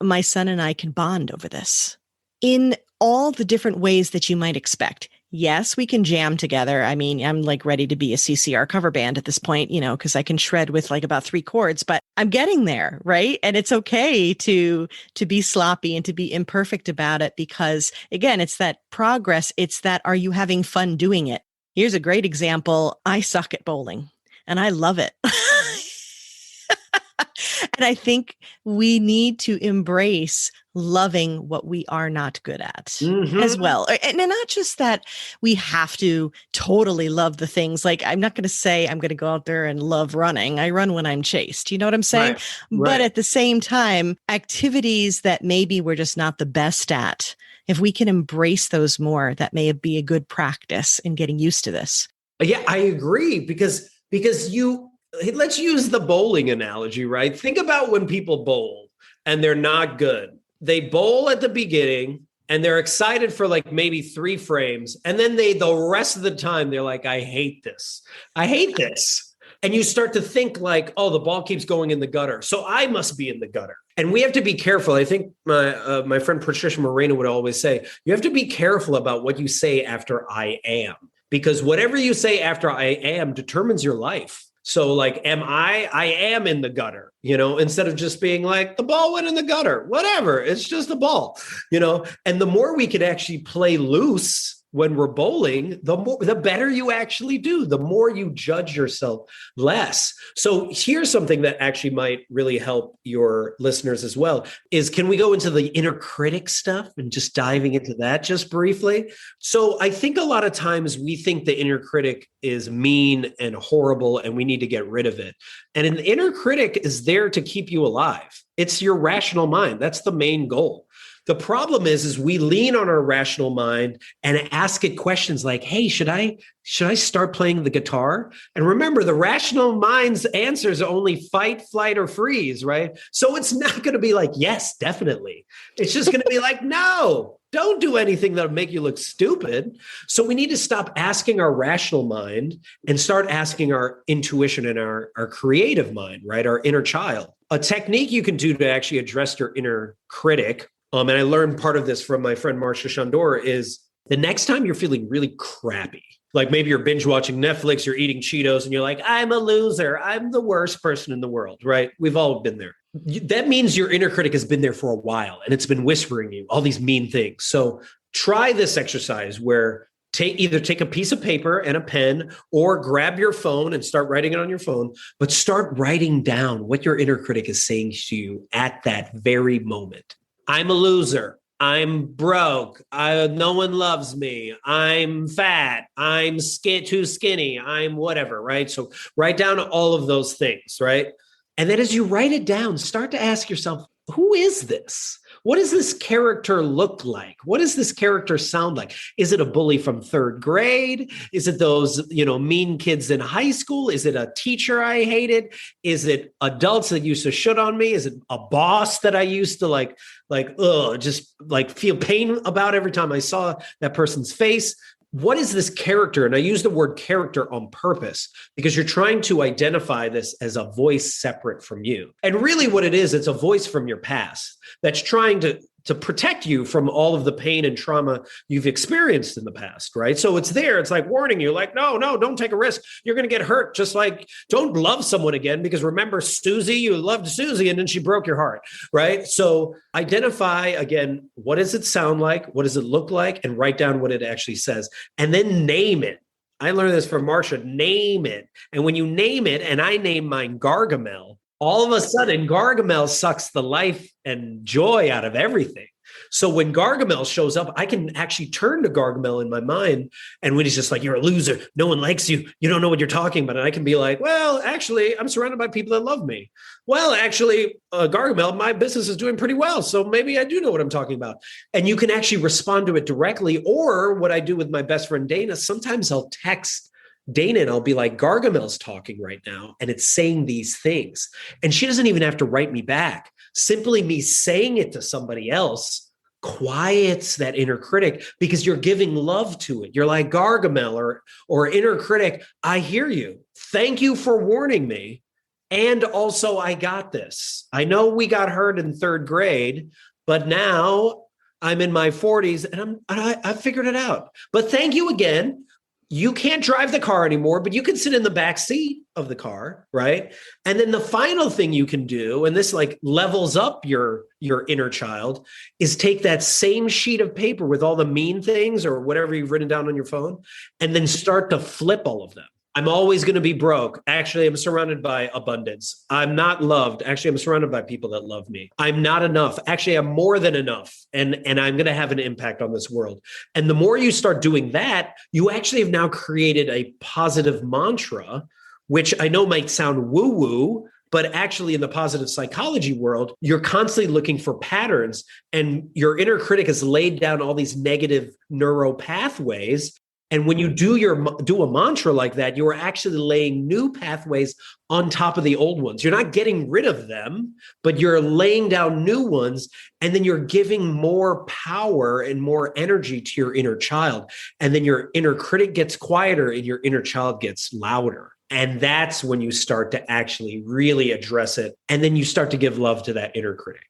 my son and I can bond over this in all the different ways that you might expect. Yes, we can jam together. I mean, I'm ready to be a CCR cover band at this point, because I can shred with about 3 chords, but I'm getting there, right? And it's okay to be sloppy and to be imperfect about it because, again, it's that progress. It's that, are you having fun doing it? Here's a great example. I suck at bowling and I love it. And I think we need to embrace loving what we are not good at as well. And not just that we have to totally love the things. I'm not going to say I'm going to go out there and love running. I run when I'm chased. You know what I'm saying? Right. But at the same time, activities that maybe we're just not the best at, if we can embrace those more, that may be a good practice in getting used to this. Yeah, I agree because let's use the bowling analogy, right? Think about when people bowl and they're not good. They bowl at the beginning and they're excited for maybe 3 frames. And then the rest of the time, they're like, I hate this. And you start to think oh, the ball keeps going in the gutter, so I must be in the gutter. And we have to be careful. I think my friend Patricia Moreno would always say, you have to be careful about what you say after I am, because whatever you say after I am determines your life. So I am in the gutter, instead of just being the ball went in the gutter, whatever, it's just a ball, and the more we can actually play loose when we're bowling, the better you actually do, the more you judge yourself less. So here's something that actually might really help your listeners as well is, can we go into the inner critic stuff and just diving into that just briefly? So I think a lot of times we think the inner critic is mean and horrible and we need to get rid of it. And an inner critic is there to keep you alive. It's your rational mind. That's the main goal. The problem is we lean on our rational mind and ask it questions like, hey, should I start playing the guitar? And remember, the rational mind's answers are only fight, flight, or freeze, right? So it's not going to be yes, definitely. It's just going to be no, don't do anything that'll make you look stupid. So we need to stop asking our rational mind and start asking our intuition and our creative mind, right? Our inner child. A technique you can do to actually address your inner critic, and I learned part of this from my friend Marcia Shandor, is the next time you're feeling really crappy, maybe you're binge watching Netflix, you're eating Cheetos, and you're like, I'm a loser. I'm the worst person in the world, right? We've all been there. That means your inner critic has been there for a while and it's been whispering you all these mean things. So try this exercise where either take a piece of paper and a pen or grab your phone and start writing it on your phone, but start writing down what your inner critic is saying to you at that very moment. I'm a loser. I'm broke. No one loves me. I'm fat. I'm too skinny. I'm whatever, right? So write down all of those things, right? And then as you write it down, start to ask yourself, who is this? What does this character look like? What does this character sound like? Is it a bully from 3rd grade? Is it those, mean kids in high school? Is it a teacher I hated? Is it adults that used to shit on me? Is it a boss that I used to just feel pain about every time I saw that person's face? what is this character? And I use the word character on purpose because you're trying to identify this as a voice separate from you. And really what it is, it's a voice from your past that's trying to protect you from all of the pain and trauma you've experienced in the past, right? So it's there. It's like warning you, like, no, don't take a risk. You're going to get hurt. Just like, don't love someone again, because remember Susie, you loved Susie and then she broke your heart, right? So identify, again, what does it sound like? What does it look like? And write down what it actually says. And then name it. I learned this from Marsha, name it. And when you name it, and I name mine Gargamel, all of a sudden, Gargamel sucks the life and joy out of everything. So when Gargamel shows up, I can actually turn to Gargamel in my mind. And when he's just like, you're a loser, no one likes you, you don't know what you're talking about. And I can be like, well, actually, I'm surrounded by people that love me. Well, actually, Gargamel, my business is doing pretty well. So maybe I do know what I'm talking about. And you can actually respond to it directly. Or what I do with my best friend, Dana, sometimes I'll text Dana and I'll be like, Gargamel's talking right now and it's saying these things. And she doesn't even have to write me back. Simply me saying it to somebody else quiets that inner critic because you're giving love to it. You're like, Gargamel or inner critic, I hear you. Thank you for warning me. And also, I got this. I know we got hurt in third grade, but now I'm in my 40s and I figured it out. But thank you again. You can't drive the car anymore, but you can sit in the back seat of the car, right? And then the final thing you can do, and this like levels up your inner child, is take that same sheet of paper with all the mean things or whatever you've written down on your phone, and then start to flip all of them. I'm always going to be broke. Actually, I'm surrounded by abundance. I'm not loved. Actually, I'm surrounded by people that love me. I'm not enough. Actually, I'm more than enough. And I'm going to have an impact on this world. And the more you start doing that, you actually have now created a positive mantra, which I know might sound woo-woo, but actually in the positive psychology world, you're constantly looking for patterns. And your inner critic has laid down all these negative neuro pathways. And when you do a mantra like that, you're actually laying new pathways on top of the old ones. You're not getting rid of them, but you're laying down new ones. And then you're giving more power and more energy to your inner child. And then your inner critic gets quieter and your inner child gets louder. And that's when you start to actually really address it. And then you start to give love to that inner critic.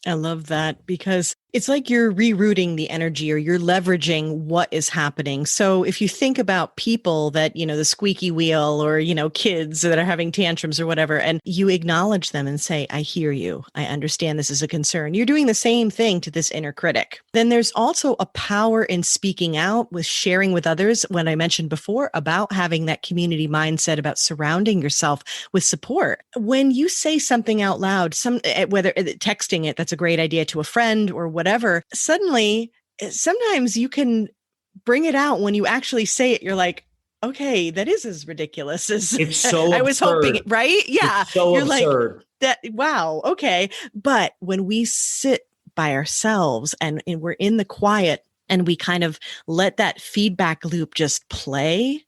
I love that because it's like you're rerouting the energy or you're leveraging what is happening. So if you think about people that, the squeaky wheel or, kids that are having tantrums or whatever, and you acknowledge them and say, I hear you. I understand this is a concern. You're doing the same thing to this inner critic. Then there's also a power in speaking out with sharing with others. When I mentioned before about having that community mindset, about surrounding yourself with support. When you say something out loud, whether texting it, that's a great idea to a friend or whatever, suddenly, sometimes you can bring it out when you actually say it. You're like, okay, that is as ridiculous as it's so I was hoping, right? Yeah. It's so you're absurd. Like that. Wow. Okay. But when we sit by ourselves and we're in the quiet and we kind of let that feedback loop just play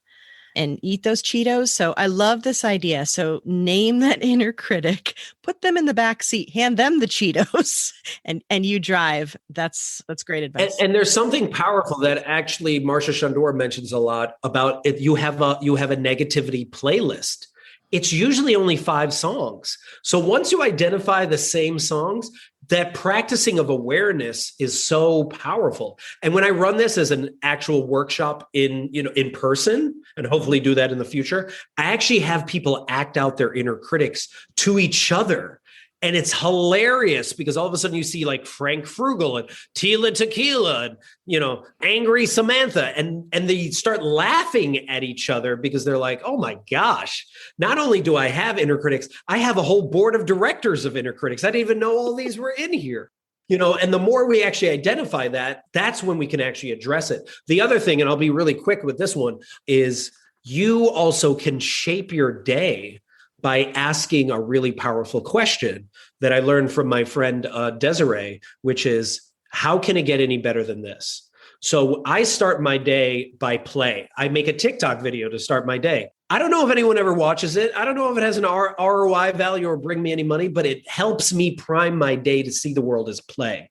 and eat those Cheetos. So I love this idea. So name that inner critic, put them in the back seat, hand them the Cheetos, and you drive. That's great advice. And there's something powerful that actually Marsha Shandor mentions a lot about if you have a negativity playlist. It's usually only 5 songs. So once you identify the same songs, that practicing of awareness is so powerful. And when I run this as an actual workshop in person, and hopefully do that in the future, I actually have people act out their inner critics to each other. And it's hilarious because all of a sudden you see like Frank Frugal and Tila Tequila and, angry Samantha. And they start laughing at each other because they're like, oh my gosh, not only do I have inner critics, I have a whole board of directors of inner critics. I didn't even know all these were in here. And the more we actually identify that, that's when we can actually address it. The other thing, and I'll be really quick with this one, is you also can shape your day by asking a really powerful question that I learned from my friend Desiree, which is, how can it get any better than this? So I start my day by play. I make a TikTok video to start my day. I don't know if anyone ever watches it. I don't know if it has an ROI value or bring me any money, but it helps me prime my day to see the world as play.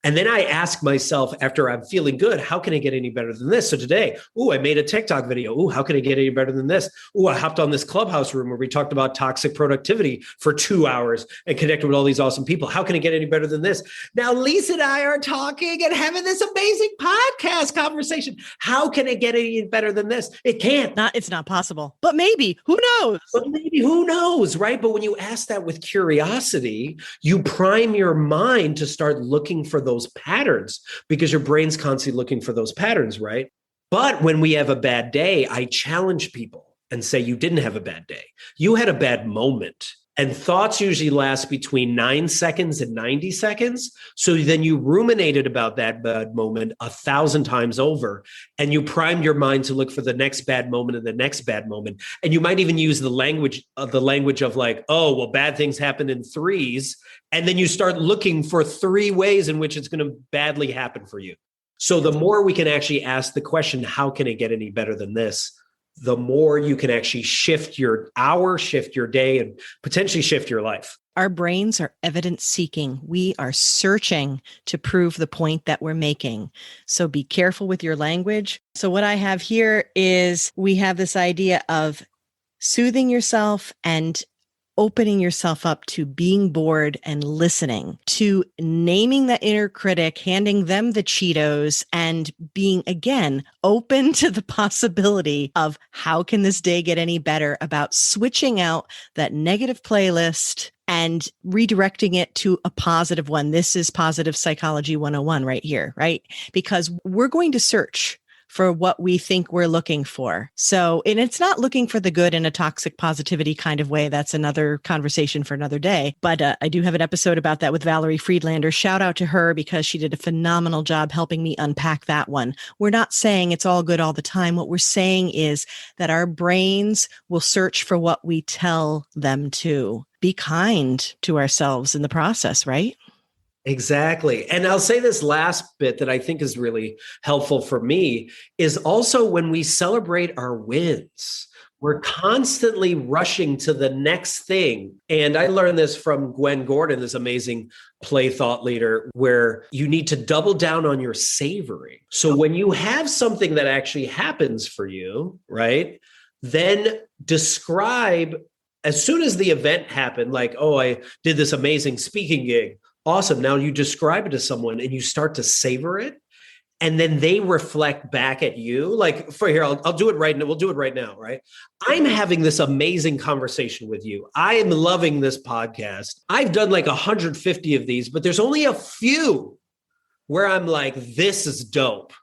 And then I ask myself after I'm feeling good, how can I get any better than this? So today, I made a TikTok video. How can I get any better than this? I hopped on this Clubhouse room where we talked about toxic productivity for 2 hours and connected with all these awesome people. How can I get any better than this? Now, Lisa and I are talking and having this amazing podcast conversation. How can it get any better than this? It can't. It's not possible, but maybe, who knows? Who knows, right? But when you ask that with curiosity, you prime your mind to start looking for those patterns because your brain's constantly looking for those patterns, right? But when we have a bad day, I challenge people and say, you didn't have a bad day. You had a bad moment. And thoughts usually last between 9 seconds and 90 seconds. So then you ruminated about that bad moment 1,000 times over, and you primed your mind to look for the next bad moment and the next bad moment. And you might even use the language of like, bad things happen in threes. And then you start looking for 3 ways in which it's going to badly happen for you. So the more we can actually ask the question, how can it get any better than this? The more you can actually shift your hour, shift your day, and potentially shift your life. Our brains are evidence seeking. We are searching to prove the point that we're making. So be careful with your language. So what I have here is we have this idea of soothing yourself and opening yourself up to being bored and listening, to naming the inner critic, handing them the Cheetos, and being, again, open to the possibility of how can this day get any better, about switching out that negative playlist and redirecting it to a positive one. This is positive psychology 101 right here, right? Because we're going to search for what we think we're looking for. So, and it's not looking for the good in a toxic positivity kind of way. That's another conversation for another day. But I do have an episode about that with Valerie Friedlander. Shout out to her because she did a phenomenal job helping me unpack that one. We're not saying it's all good all the time. What we're saying is that our brains will search for what we tell them to. Be kind to ourselves in the process, right? Exactly. And I'll say this last bit that I think is really helpful for me is also when we celebrate our wins, we're constantly rushing to the next thing. And I learned this from Gwen Gordon, this amazing play thought leader, where you need to double down on your savoring. So when you have something that actually happens for you, right, then describe as soon as the event happened, like, I did this amazing speaking gig. Awesome. Now you describe it to someone and you start to savor it. And then they reflect back at you. Like I'll do it right now. We'll do it right now, right? I'm having this amazing conversation with you. I am loving this podcast. I've done like 150 of these, but there's only a few where I'm like, this is dope.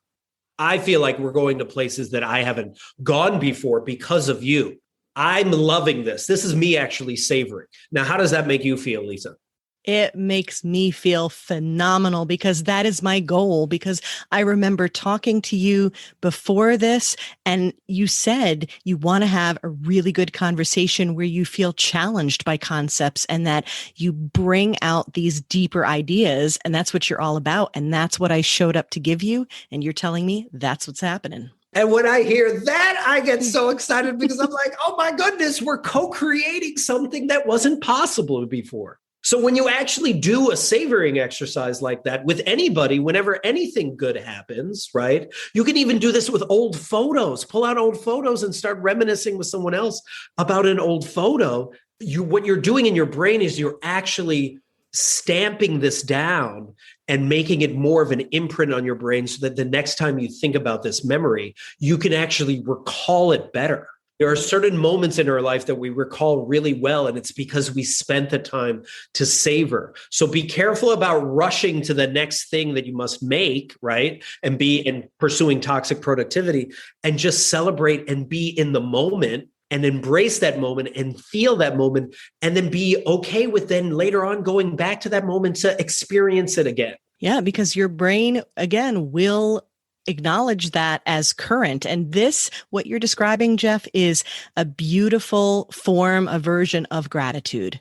I feel like we're going to places that I haven't gone before because of you. I'm loving this. This is me actually savoring. Now, how does that make you feel, Lisa? It makes me feel phenomenal because that is my goal. Because I remember talking to you before this and you said you want to have a really good conversation where you feel challenged by concepts and that you bring out these deeper ideas. And that's what you're all about. And that's what I showed up to give you. And you're telling me that's what's happening. And when I hear that, I get so excited because I'm like, oh my goodness, we're co-creating something that wasn't possible before. So when you actually do a savoring exercise like that with anybody, whenever anything good happens, right? You can even do this with old photos. Pull out old photos and start reminiscing with someone else about an old photo. What you're doing in your brain is you're actually stamping this down and making it more of an imprint on your brain so that the next time you think about this memory, you can actually recall it better. There are certain moments in our life that we recall really well, and it's because we spent the time to savor. So be careful about rushing to the next thing that you must make, right? And be in pursuing toxic productivity, and just celebrate and be in the moment and embrace that moment and feel that moment, and then be okay with then later on going back to that moment to experience it again. Yeah, because your brain, again, will acknowledge that as current. And this, what you're describing, Jeff, is a beautiful form, a version of gratitude.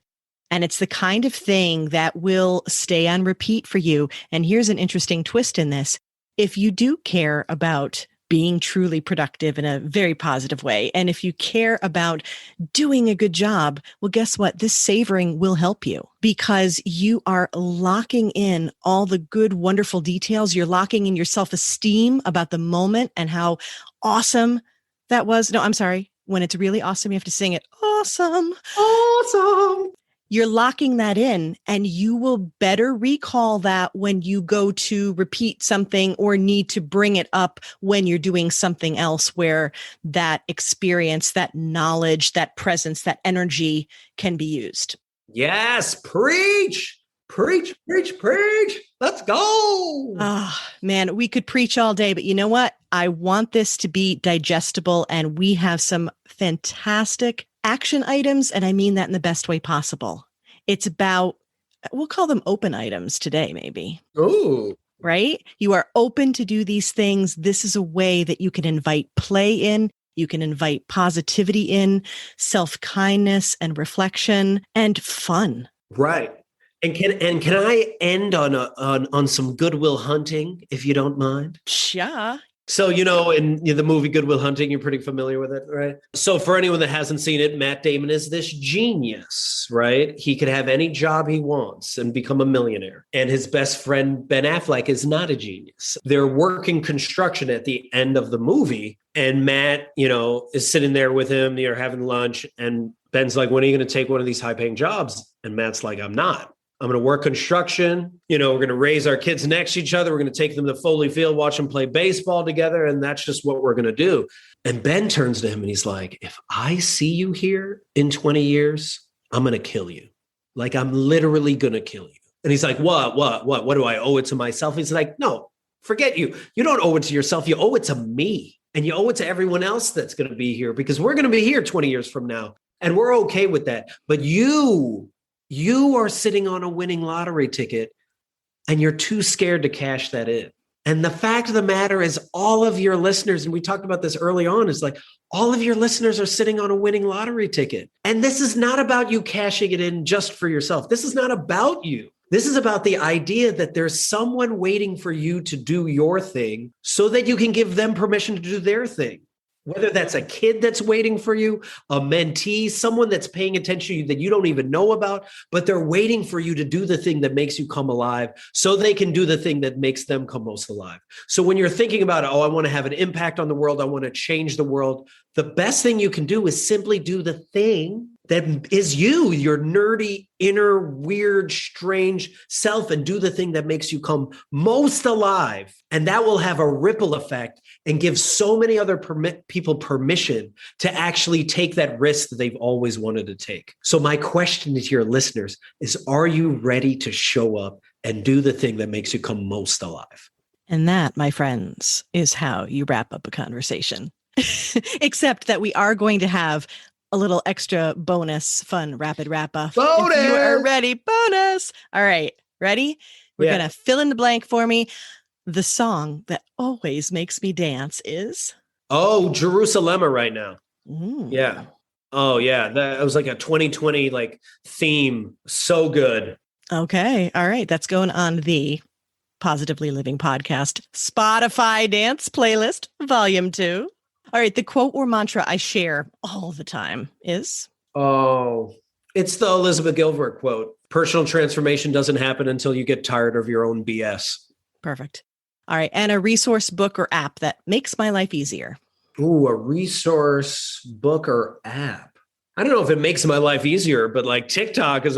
And it's the kind of thing that will stay on repeat for you. And here's an interesting twist in this. If you do care about being truly productive in a very positive way. And if you care about doing a good job, well, guess what? This savoring will help you because you are locking in all the good, wonderful details. You're locking in your self-esteem about the moment and how awesome that was. No, I'm sorry. When it's really awesome, you have to sing it. Awesome. Awesome. You're locking that in and you will better recall that when you go to repeat something or need to bring it up when you're doing something else where that experience, that knowledge, that presence, that energy can be used. Yes. Preach. Preach, preach, preach. Let's go. Oh, man, we could preach all day, but you know what? I want this to be digestible, and we have some fantastic action items, and I mean that in the best way possible. It's about, we'll call them open items today, maybe. Ooh. Right? You are open to do these things. This is a way that you can invite play in. You can invite positivity in, self-kindness and reflection and fun. Right. And can I end on some Goodwill Hunting, if you don't mind? Yeah. So, in the movie Good Will Hunting, you're pretty familiar with it, right? So for anyone that hasn't seen it, Matt Damon is this genius, right? He could have any job he wants and become a millionaire. And his best friend, Ben Affleck, is not a genius. They're working construction at the end of the movie. And Matt, is sitting there with him, they're having lunch. And Ben's like, when are you going to take one of these high paying jobs? And Matt's like, I'm not. I'm going to work construction. We're going to raise our kids next to each other. We're going to take them to Foley Field, watch them play baseball together. And that's just what we're going to do. And Ben turns to him and he's like, if I see you here in 20 years, I'm going to kill you. Like, I'm literally going to kill you. And he's like, what do I owe it to myself? He's like, no, forget you. You don't owe it to yourself. You owe it to me. And you owe it to everyone else that's going to be here because we're going to be here 20 years from now. And we're okay with that. But you are sitting on a winning lottery ticket and you're too scared to cash that in. And the fact of the matter is all of your listeners, and we talked about this early on, is like all of your listeners are sitting on a winning lottery ticket. And this is not about you cashing it in just for yourself. This is not about you. This is about the idea that there's someone waiting for you to do your thing so that you can give them permission to do their thing. Whether that's a kid that's waiting for you, a mentee, someone that's paying attention to you that you don't even know about, but they're waiting for you to do the thing that makes you come alive so they can do the thing that makes them come most alive. So when you're thinking about, I want to have an impact on the world, I want to change the world, the best thing you can do is simply do the thing that is you, your nerdy, inner, weird, strange self, and do the thing that makes you come most alive. And that will have a ripple effect and give so many other people permission to actually take that risk that they've always wanted to take. So my question to your listeners is, are you ready to show up and do the thing that makes you come most alive? And that, my friends, is how you wrap up a conversation. Except that we are going to have a little extra bonus fun rapid wrap up. Bonus! If you are ready, bonus. All right, ready? We're going to fill in the blank for me. The song that always makes me dance is? Oh, Jerusalem right now. Mm. Yeah. Oh, yeah. That was like a 2020 theme. So good. Okay. All right. That's going on the Positively Living Podcast Spotify Dance Playlist, Volume 2. All right. The quote or mantra I share all the time is? Oh, it's the Elizabeth Gilbert quote. Personal transformation doesn't happen until you get tired of your own BS. Perfect. All right. And a resource, book, or app that makes my life easier. Ooh, a resource, book, or app. I don't know if it makes my life easier, but TikTok has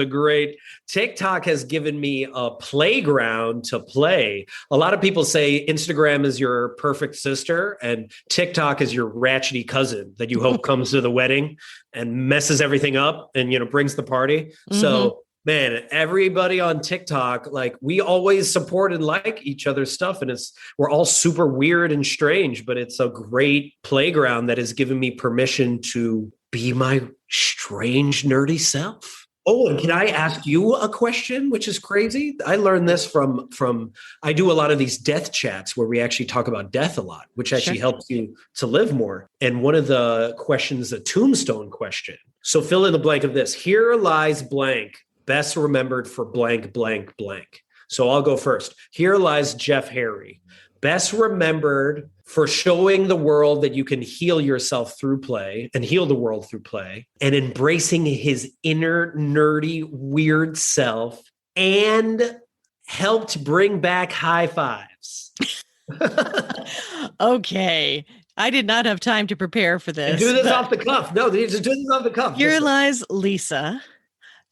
given me a playground to play. A lot of people say Instagram is your perfect sister and TikTok is your ratchety cousin that you hope comes to the wedding and messes everything up and, brings the party. Mm-hmm. So, man, everybody on TikTok, we always support and like each other's stuff. And we're all super weird and strange, but it's a great playground that has given me permission to be my strange, nerdy self. Oh, and can I ask you a question, which is crazy? I learned this from I do a lot of these death chats where we actually talk about death a lot, which actually helps you to live more. And one of the questions, a tombstone question. So fill in the blank of this. Here lies blank, best remembered for blank, blank, blank. So I'll go first. Here lies Jeff Harry, best remembered for showing the world that you can heal yourself through play and heal the world through play, and embracing his inner nerdy, weird self, and helped bring back high fives. Okay. I did not have time to prepare for this. And do this off the cuff. No, just do this off the cuff. Here lies Lisa,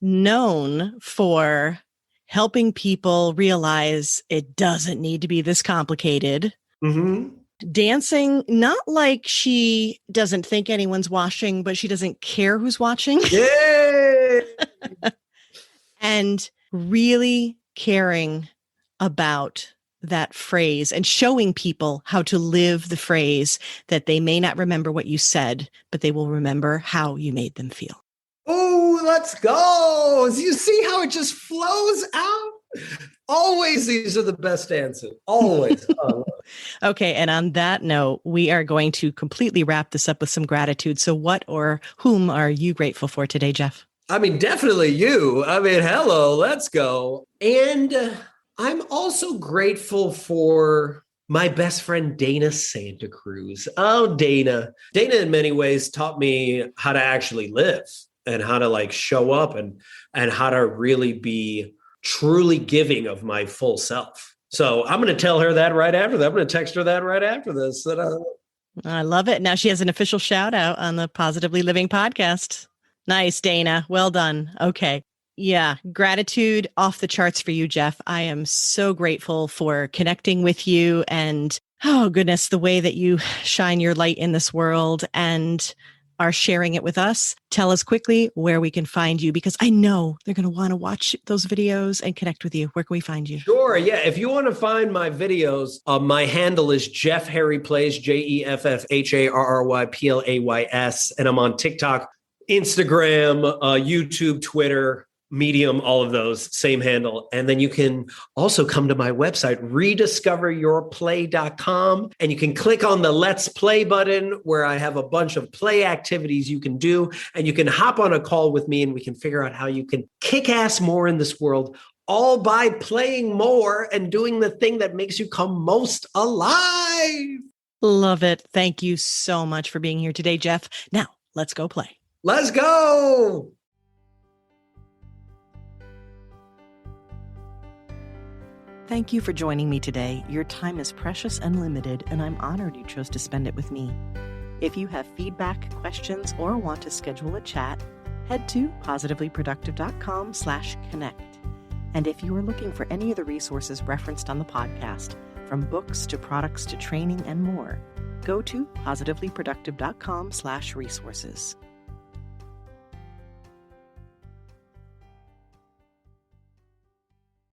known for helping people realize it doesn't need to be this complicated. Mm-hmm. Dancing, not like she doesn't think anyone's watching, but she doesn't care who's watching. Yay! And really caring about that phrase and showing people how to live the phrase, that they may not remember what you said, but they will remember how you made them feel. Oh, let's go. You see how it just flows out? Always, these are the best answers. Always. Okay. And on that note, we are going to completely wrap this up with some gratitude. So what or whom are you grateful for today, Jeff? I mean, definitely you. I mean, hello, let's go. And I'm also grateful for my best friend, Dana Santa Cruz. Oh, Dana. Dana, in many ways, taught me how to actually live and how to like show up and how to really be truly giving of my full self. So I'm going to tell her that right after that. I'm going to text her that right after this. I love it. Now she has an official shout out on the Positively Living podcast. Nice, Dana. Well done. Okay. Yeah. Gratitude off the charts for you, Jeff. I am so grateful for connecting with you and, oh goodness, the way that you shine your light in this world and are sharing it with us. Tell us quickly where we can find you, because I know they're going to want to watch those videos and connect with you. Where can we find you? Sure. Yeah. If you want to find my videos, my handle is Jeff Harry Plays, JeffHarryPlays. And I'm on TikTok, Instagram, YouTube, Twitter, Medium, all of those, same handle. And then you can also come to my website, rediscoveryourplay.com. And you can click on the Let's Play button where I have a bunch of play activities you can do. And you can hop on a call with me and we can figure out how you can kick ass more in this world, all by playing more and doing the thing that makes you come most alive. Love it. Thank you so much for being here today, Jeff. Now, let's go play. Let's go. Thank you for joining me today. Your time is precious and limited, and I'm honored you chose to spend it with me. If you have feedback, questions, or want to schedule a chat, head to positivelyproductive.com/connect. And if you are looking for any of the resources referenced on the podcast, from books to products to training and more, go to positivelyproductive.com/resources.